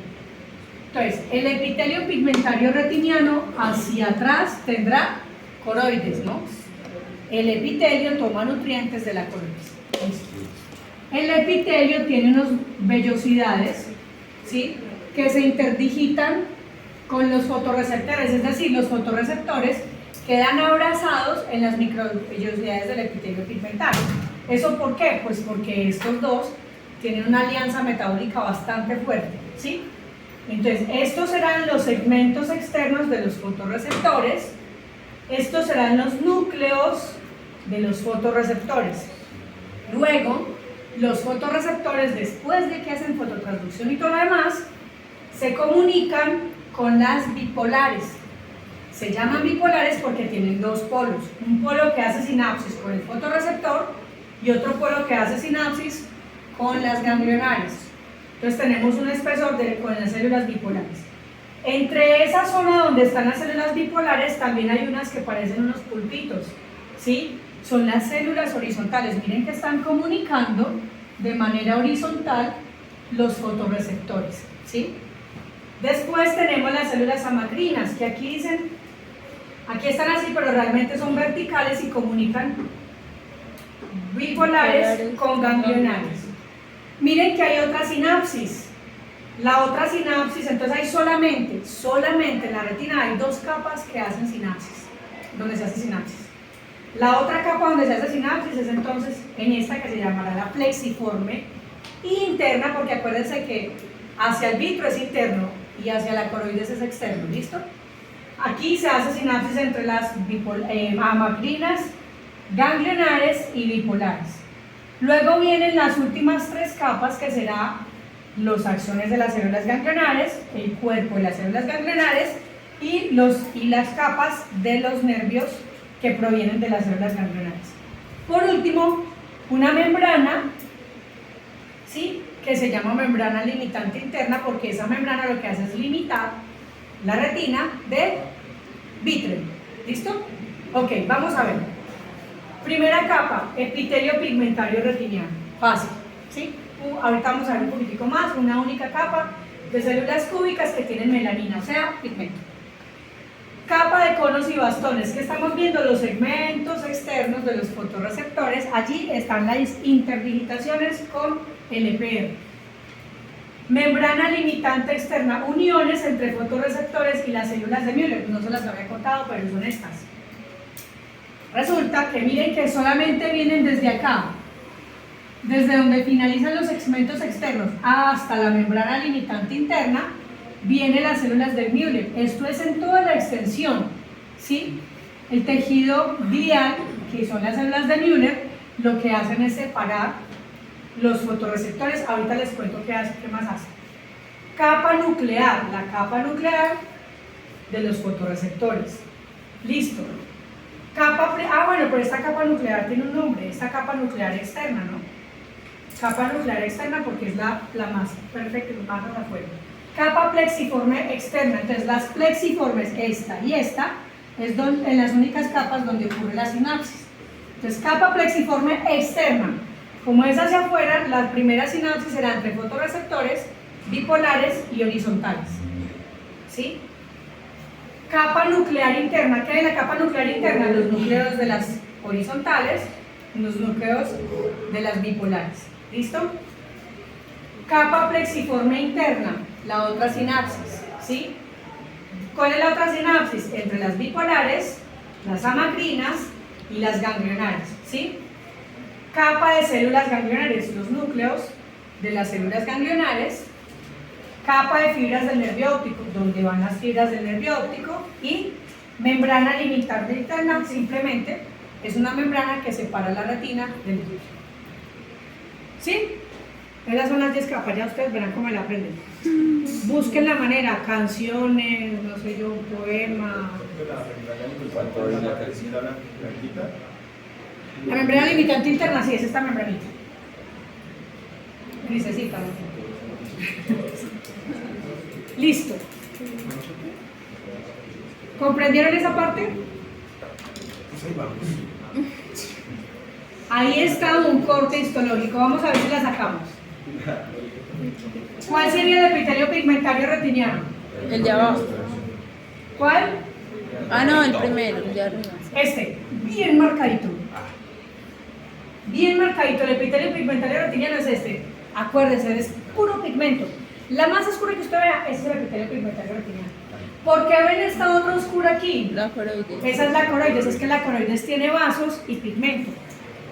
Entonces, el epitelio pigmentario retiniano hacia atrás tendrá coroides, ¿no? El epitelio toma nutrientes de la coroides. El epitelio tiene unas vellosidades, ¿sí?, que se interdigitan con los fotorreceptores, es decir, los fotorreceptores quedan abrazados en las microvellosidades del epitelio pigmentario. ¿Eso por qué? Pues porque estos dos tienen una alianza metabólica bastante fuerte, ¿sí? Entonces, estos serán los segmentos externos de los fotorreceptores, estos serán los núcleos de los fotorreceptores. Luego, los fotorreceptores, después de que hacen fototransducción y todo lo demás, se comunican con las bipolares. Se llaman bipolares porque tienen dos polos, un polo que hace sinapsis con el fotorreceptor y otro polo que hace sinapsis con las ganglionares. Entonces tenemos un espesor con las células bipolares. Entre esa zona donde están las células bipolares también hay unas que parecen unos pulpitos, ¿sí? Son las células horizontales. Miren que están comunicando de manera horizontal los fotorreceptores, ¿sí? Después tenemos las células amacrinas, que aquí dicen, aquí están así, pero realmente son verticales y comunican bipolares con ganglionares. Miren que hay otra sinapsis. La otra sinapsis, entonces hay solamente en la retina hay dos capas que hacen sinapsis, donde se hace sinapsis. La otra capa donde se hace sinapsis es entonces en esta que se llamará la plexiforme interna, porque acuérdense que hacia el vitro es interno y hacia la coroides es externo, ¿listo? Aquí se hace sinapsis entre las amacrinas, ganglionares y bipolares. Luego vienen las últimas tres capas, que serán los axones de las células ganglionares, el cuerpo de las células ganglionares y las capas de los nervios que provienen de las células ganglionares. Por último, una membrana, ¿sí?, que se llama membrana limitante interna, porque esa membrana lo que hace es limitar la retina de vítreo. ¿Listo? Ok, vamos a ver. Primera capa, epitelio pigmentario retiniano. Fácil, ¿sí? Ahorita vamos a ver un poquitico más, una única capa de células cúbicas que tienen melanina, o sea, pigmento. Capa de conos y bastones, que estamos viendo los segmentos externos de los fotorreceptores. Allí están las interdigitaciones con el EPR. Membrana limitante externa, uniones entre fotorreceptores y las células de Müller. No se las había contado, pero son estas. Resulta que miren que solamente vienen desde acá, desde donde finalizan los segmentos externos hasta la membrana limitante interna, vienen las células de Müller. Esto es en toda la extensión, ¿sí? El tejido glial, que son las células de Müller, lo que hacen es separar los fotorreceptores. Ahorita les cuento qué más hace. Capa nuclear, la capa nuclear de los fotorreceptores. Listo. Bueno, pero esta capa nuclear tiene un nombre, esta capa nuclear externa, ¿no? Capa nuclear externa porque es la más perfecta, más hacia afuera. Capa plexiforme externa, entonces las plexiformes, esta y esta, es en las únicas capas donde ocurre la sinapsis. Entonces, capa plexiforme externa, como es hacia afuera, la primera sinapsis será entre fotorreceptores bipolares y horizontales, ¿sí? Capa nuclear interna, ¿qué hay en la capa nuclear interna? Los núcleos de las horizontales y los núcleos de las bipolares, ¿listo? Capa plexiforme interna, la otra sinapsis, ¿sí? ¿Cuál es la otra sinapsis? Entre las bipolares, las amacrinas y las ganglionares, ¿sí? Capa de células ganglionares, los núcleos de las células ganglionares. Capa de fibras del nervio óptico, donde van las fibras del nervio óptico. Y membrana limitante interna, simplemente es una membrana que separa la retina del glúteo. ¿Sí? Esas son las 10 capas, ya ustedes verán cómo la aprenden. Busquen la manera, canciones, no sé yo, un poema. La membrana limitante interna, sí, es esta membranita. Grisecita, ¿no? Listo. ¿Comprendieron esa parte? Ahí está un corte histológico. Vamos a ver si la sacamos. ¿Cuál sería el epitelio pigmentario retiniano? El de abajo. ¿Cuál? Ah, no, el primero, el de arriba. Este, bien marcadito. Bien marcadito, el epitelio pigmentario retiniano es este. Acuérdense, es puro pigmento. La más oscura que usted vea, ese es el epitelio pigmentario retiniano. ¿Por qué ven esta otra oscura aquí? La coroides. Esa es la coroides, es que la coroides tiene vasos y pigmento.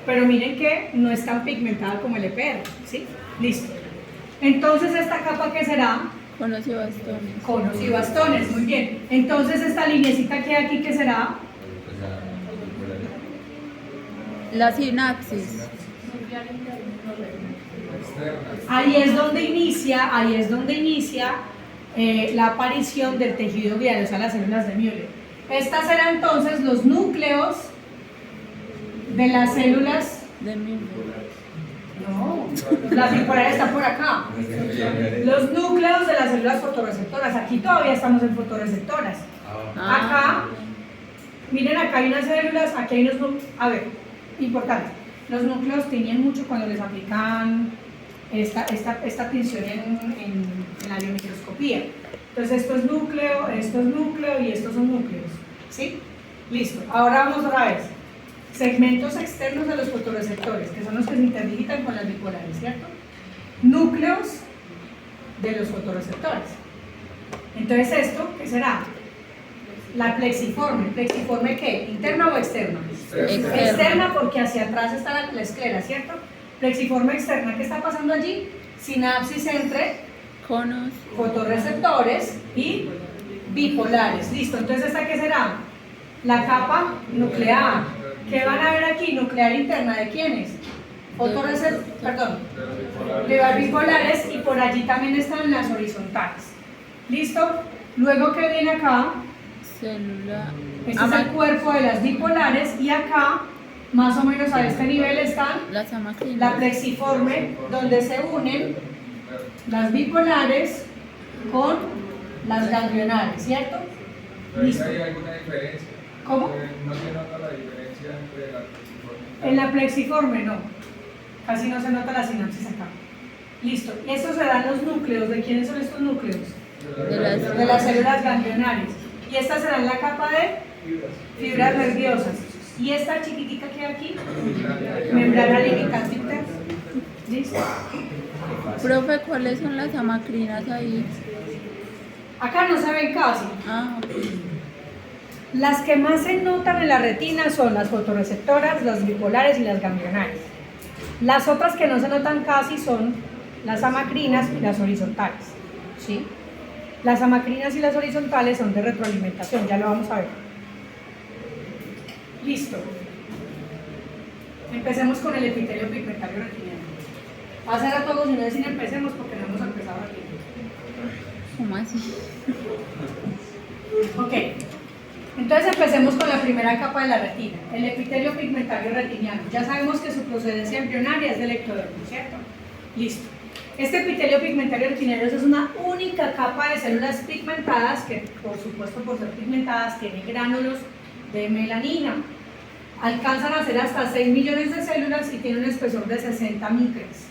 Pero miren que no es tan pigmentada como el EPR, ¿sí? Listo. Entonces, ¿esta capa qué será? Conos y bastones. Conos y bastones, muy bien. Entonces, esta linecita que hay aquí, ¿qué será? La sinapsis. Ahí es donde inicia la aparición del tejido glial, o sea, las células de Müller. Estas serán entonces los núcleos de las células. De Müller. No, las bipolares están por acá. Los núcleos de las células fotorreceptoras. Aquí todavía estamos en fotorreceptoras. Acá, miren, acá hay unas células, aquí hay unos núcleos. A ver, importante. Los núcleos tiñen mucho cuando les aplican esta tinción en la biomicroscopía. Entonces, esto es núcleo y estos son núcleos. ¿Sí? Listo. Ahora vamos otra vez. Segmentos externos de los fotorreceptores, que son los que se interdigitan con las bipolares, ¿cierto? Núcleos de los fotorreceptores. Entonces, ¿esto qué será? La plexiforme. ¿Plexiforme qué? ¿Interna o externa? Externa, porque hacia atrás está la esclera, ¿cierto? Plexiforme externa. ¿Qué está pasando allí? Sinapsis entre Conos. fotorreceptores y bipolares. Listo. Entonces, ¿esta qué será? La capa nuclear. ¿Qué van a ver aquí? Nuclear interna, ¿de quiénes? De las bipolares, y por allí también están las horizontales. ¿Listo? Luego, ¿qué viene acá? Célula. Este es el cuerpo de las bipolares, y acá, más o menos a este nivel, están Las amacrinas. la plexiforme, donde se unen las bipolares con las ganglionares, ¿cierto? Listo. ¿Hay alguna diferencia? ¿Cómo? ¿No se nota la diferencia entre la plexiforme? En la plexiforme no, casi no se nota la sinapsis acá. Listo, y estos serán los núcleos. ¿De quiénes son estos núcleos? De las células ganglionares. Y esta será la capa de fibras nerviosas. Y esta chiquitica que hay aquí, membrana limitante interna. ¿Listo? Profe, ¿cuáles son las amacrinas ahí? Acá no se ven casi. Ah, ok. Las que más se notan en la retina son las fotorreceptoras, las bipolares y las ganglionares. Las otras que no se notan casi son las amacrinas y las horizontales. ¿Sí? Las amacrinas y las horizontales son de retroalimentación, ya lo vamos a ver. Listo. Empecemos con el epitelio pigmentario retiniano. Va a ser a todos y no decir empecemos porque no hemos empezado aquí. ¿Cómo así? Ok. Entonces empecemos con la primera capa de la retina, el epitelio pigmentario retiniano. Ya sabemos que su procedencia embrionaria es del ectodermo, ¿cierto? Listo. Este epitelio pigmentario retiniano es una única capa de células pigmentadas que, por supuesto, por ser pigmentadas, tiene gránulos de melanina. Alcanzan a ser hasta 6 millones de células y tiene un espesor de 60 micras.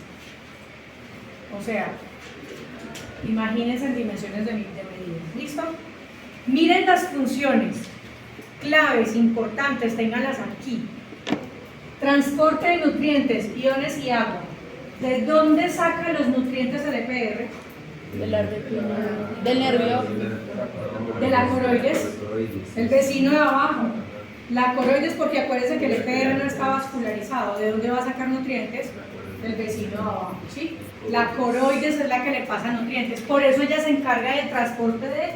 O sea, imagínense en dimensiones de medidas. ¿Listo? Miren las funciones claves, importantes, ténganlas aquí. Transporte de nutrientes, iones y agua. ¿De dónde saca los nutrientes el EPR? De la retina. Del nervio. De la coroides, el vecino de abajo. La coroides, porque acuérdense que el EPR no está vascularizado. ¿De dónde va a sacar nutrientes? Del vecino de abajo, ¿sí? La coroides es la que le pasa nutrientes. Por eso ella se encarga del transporte de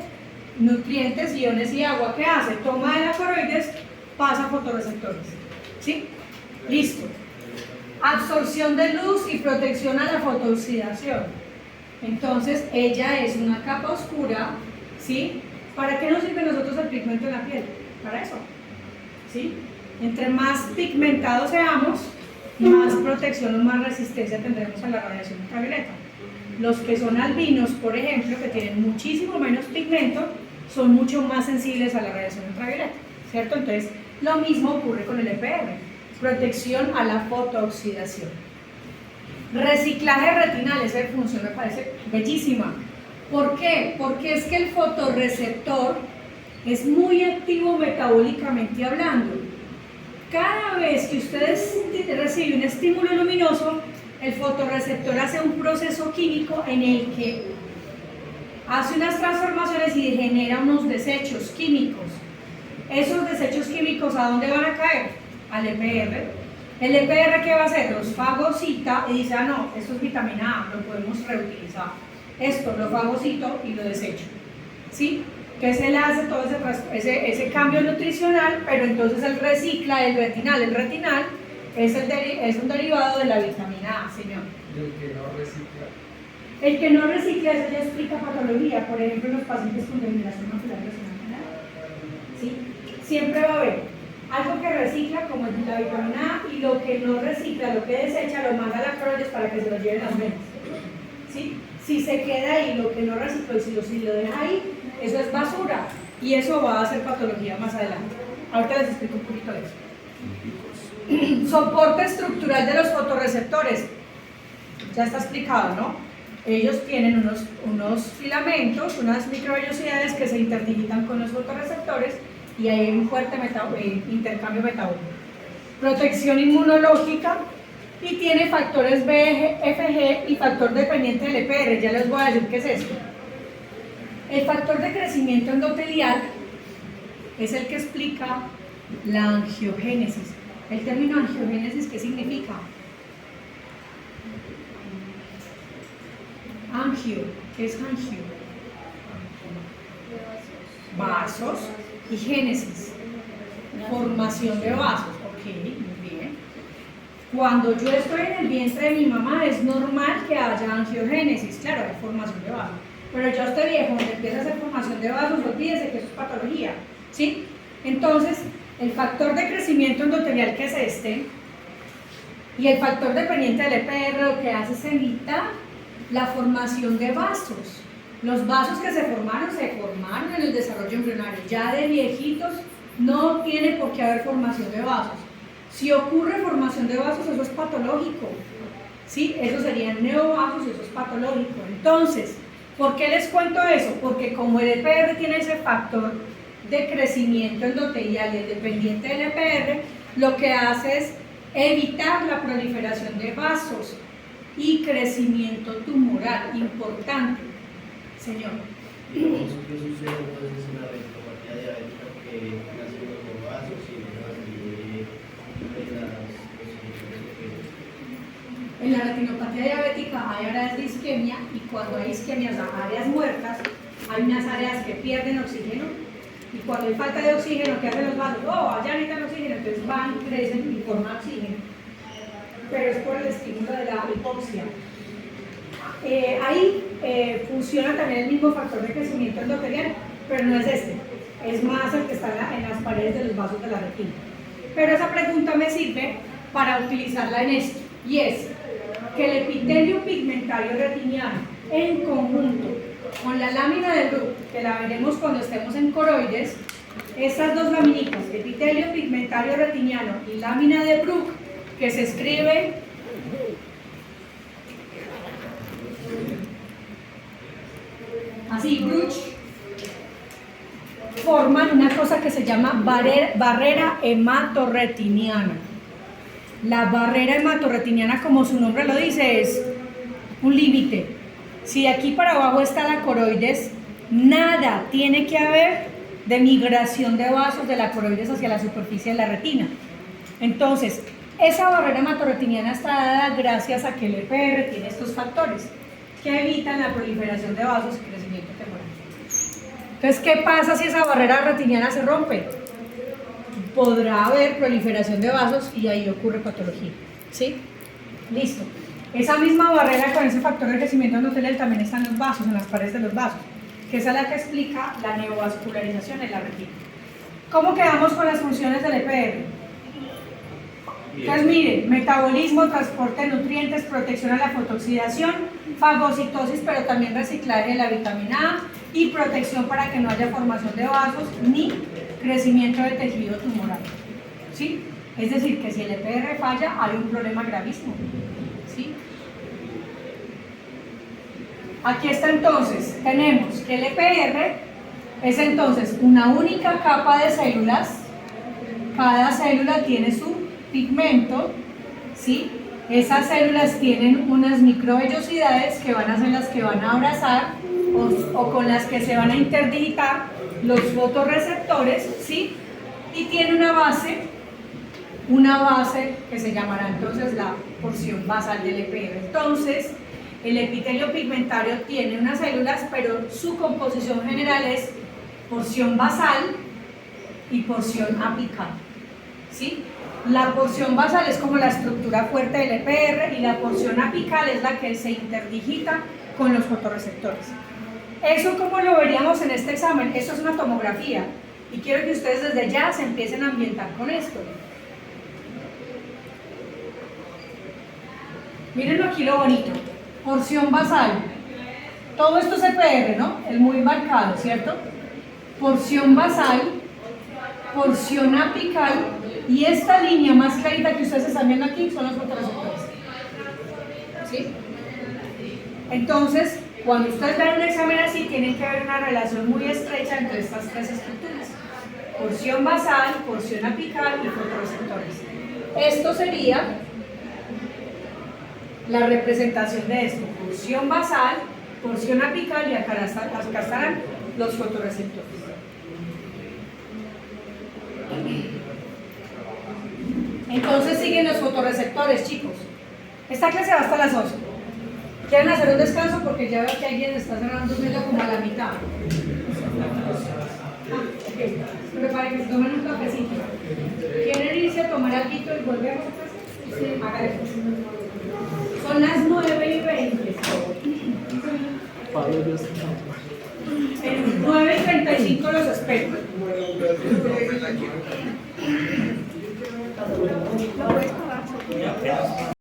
nutrientes, iones y agua. ¿Qué hace? Toma de la coroides, pasa a fotorreceptores. ¿Sí? Listo. Absorción de luz y protección a la fotooxidación. Entonces, ella es una capa oscura, ¿sí? ¿Para qué nos sirve a nosotros el pigmento en la piel? Para eso, ¿sí? Entre más pigmentados seamos, más protección o más resistencia tendremos a la radiación ultravioleta. Los que son albinos, por ejemplo, que tienen muchísimo menos pigmento, son mucho más sensibles a la radiación ultravioleta, ¿cierto? Entonces, lo mismo ocurre con el EPR, protección a la fotooxidación. Reciclaje retinal, esa función me parece bellísima. ¿Por qué? Porque es que el fotorreceptor es muy activo metabólicamente hablando. Cada vez que ustedes reciben un estímulo luminoso, el fotorreceptor hace un proceso químico en el que hace unas transformaciones y genera unos desechos químicos. Esos desechos químicos, ¿a dónde van a caer? Al EPR. El EPR, ¿qué va a hacer? Los fagocita y dice, ah, no, esto es vitamina A, lo podemos reutilizar. Esto lo fagocito y lo desecho. ¿Sí? Que se le hace todo ese cambio nutricional, pero entonces él recicla el retinal. El retinal es un derivado de la vitamina A, señor. Y el que no recicla. El que no recicla, eso ya explica patología, por ejemplo, en los pacientes con degeneración macular regional. ¿Sí? Siempre va a haber algo que recicla, como es la vitamina A, y lo que no recicla, lo que desecha, lo manda a la coroides para que se lo lleven las venas. ¿Sí? Si se queda ahí lo que no recicló y si lo deja ahí, eso es basura y eso va a ser patología más adelante. Ahorita les explico un poquito de eso. Soporte estructural de los fotorreceptores. Ya está explicado, ¿no? Ellos tienen unos filamentos, unas microvellosidades que se interdigitan con los fotorreceptores y hay un fuerte intercambio metabólico. Protección inmunológica y tiene factores BFG y factor dependiente del EPR. Ya les voy a decir qué es esto. El factor de crecimiento endotelial es el que explica la angiogénesis. El término angiogénesis, ¿qué significa? Angio, ¿qué es angio? Vasos y génesis, formación de vasos. Ok, muy bien. Cuando yo estoy en el vientre de mi mamá es normal que haya angiogénesis, claro, hay formación de vasos. Pero ya usted viejo, donde empieza a hacer formación de vasos, olvídese que eso es patología, ¿sí? Entonces, el factor de crecimiento endotelial, que es este, y el factor dependiente del EPR, lo que hace es evitar la formación de vasos. Los vasos que se formaron en el desarrollo embrionario. Ya de viejitos no tiene por qué haber formación de vasos. Si ocurre formación de vasos, eso es patológico, ¿sí? Eso serían neovasos y eso es patológico. Entonces, ¿por qué les cuento eso? Porque como el EPR tiene ese factor de crecimiento endotelial y el dependiente del EPR, lo que hace es evitar la proliferación de vasos y crecimiento tumoral, importante. Señor. ¿Qué sucede entonces en la retinopatía diabética que nacen los vasos y en la retinopatía diabética hay áreas de isquemia y cuando hay isquemia, o sea, áreas muertas, hay unas áreas que pierden oxígeno y cuando hay falta de oxígeno, ¿qué hacen los vasos? Oh, allá necesitan oxígeno, entonces van, crecen y forman oxígeno. Pero es por el estímulo de la hipoxia. Ahí funciona también el mismo factor de crecimiento endotelial, pero no es este, es más el que está en las paredes de los vasos de la retina. Pero esa pregunta me sirve para utilizarla en esto, y es que el epitelio pigmentario retiniano en conjunto con la lámina de Bruch, que la veremos cuando estemos en coroides, estas dos laminitas, epitelio pigmentario retiniano y lámina de Bruch, que se escribe así, Bruch, forman una cosa que se llama barrera hematorretiniana. La barrera hematorretiniana, como su nombre lo dice, es un límite. Si de aquí para abajo está la coroides, nada tiene que haber de migración de vasos de la coroides hacia la superficie de la retina. Entonces, esa barrera hematorretiniana está dada gracias a que el EPR tiene estos factores que evitan la proliferación de vasos y crecimiento temporal. Entonces, ¿qué pasa si esa barrera retiniana se rompe? Podrá haber proliferación de vasos y ahí ocurre patología. ¿Sí? Listo. Esa misma barrera con ese factor de crecimiento endotelial también está en los vasos, en las paredes de los vasos, que esa es la que explica la neovascularización en la retina. ¿Cómo quedamos con las funciones del EPR? Entonces, miren, metabolismo, transporte de nutrientes, protección a la fotooxidación, fagocitosis, pero también reciclaje de la vitamina A y protección para que no haya formación de vasos ni crecimiento de tejido tumoral. ¿Sí? Es decir, que si el EPR falla, hay un problema gravísimo. ¿Sí? Aquí está entonces, tenemos que el EPR es entonces una única capa de células, cada célula tiene su pigmento, ¿sí? Esas células tienen unas microvellosidades que van a ser las que van a abrazar o con las que se van a interdigitar los fotorreceptores, ¿sí? Y tiene una base que se llamará entonces la porción basal del EPR. Entonces, el epitelio pigmentario tiene unas células, pero su composición general es porción basal y porción apical, ¿sí? La porción basal es como la estructura fuerte del EPR y la porción apical es la que se interdigita con los fotorreceptores. Eso, como lo veríamos en este examen, esto es una tomografía y quiero que ustedes desde ya se empiecen a ambientar con esto. Mírenlo aquí lo bonito, porción basal, todo esto es EPR, ¿no? El muy marcado, ¿cierto? Porción basal, porción apical y esta línea más clarita que ustedes están viendo aquí son los fotorreceptores. ¿Sí? Entonces, cuando ustedes ven un examen así, tienen que ver una relación muy estrecha entre estas tres estructuras. Porción basal, porción apical y fotorreceptores. Esto sería la representación de esto. Porción basal, porción apical y acá estarán los fotorreceptores. Entonces siguen los fotorreceptores, chicos. Esta clase va hasta las 8. ¿Quieren hacer un descanso? Porque ya veo que alguien está cerrando como a la mitad. Okay. Pero para que se tomen un cafecito. ¿Quieren irse a tomar algo y volvemos a casa? Sí, hágale. Son las 9:20. 9:35 los espero.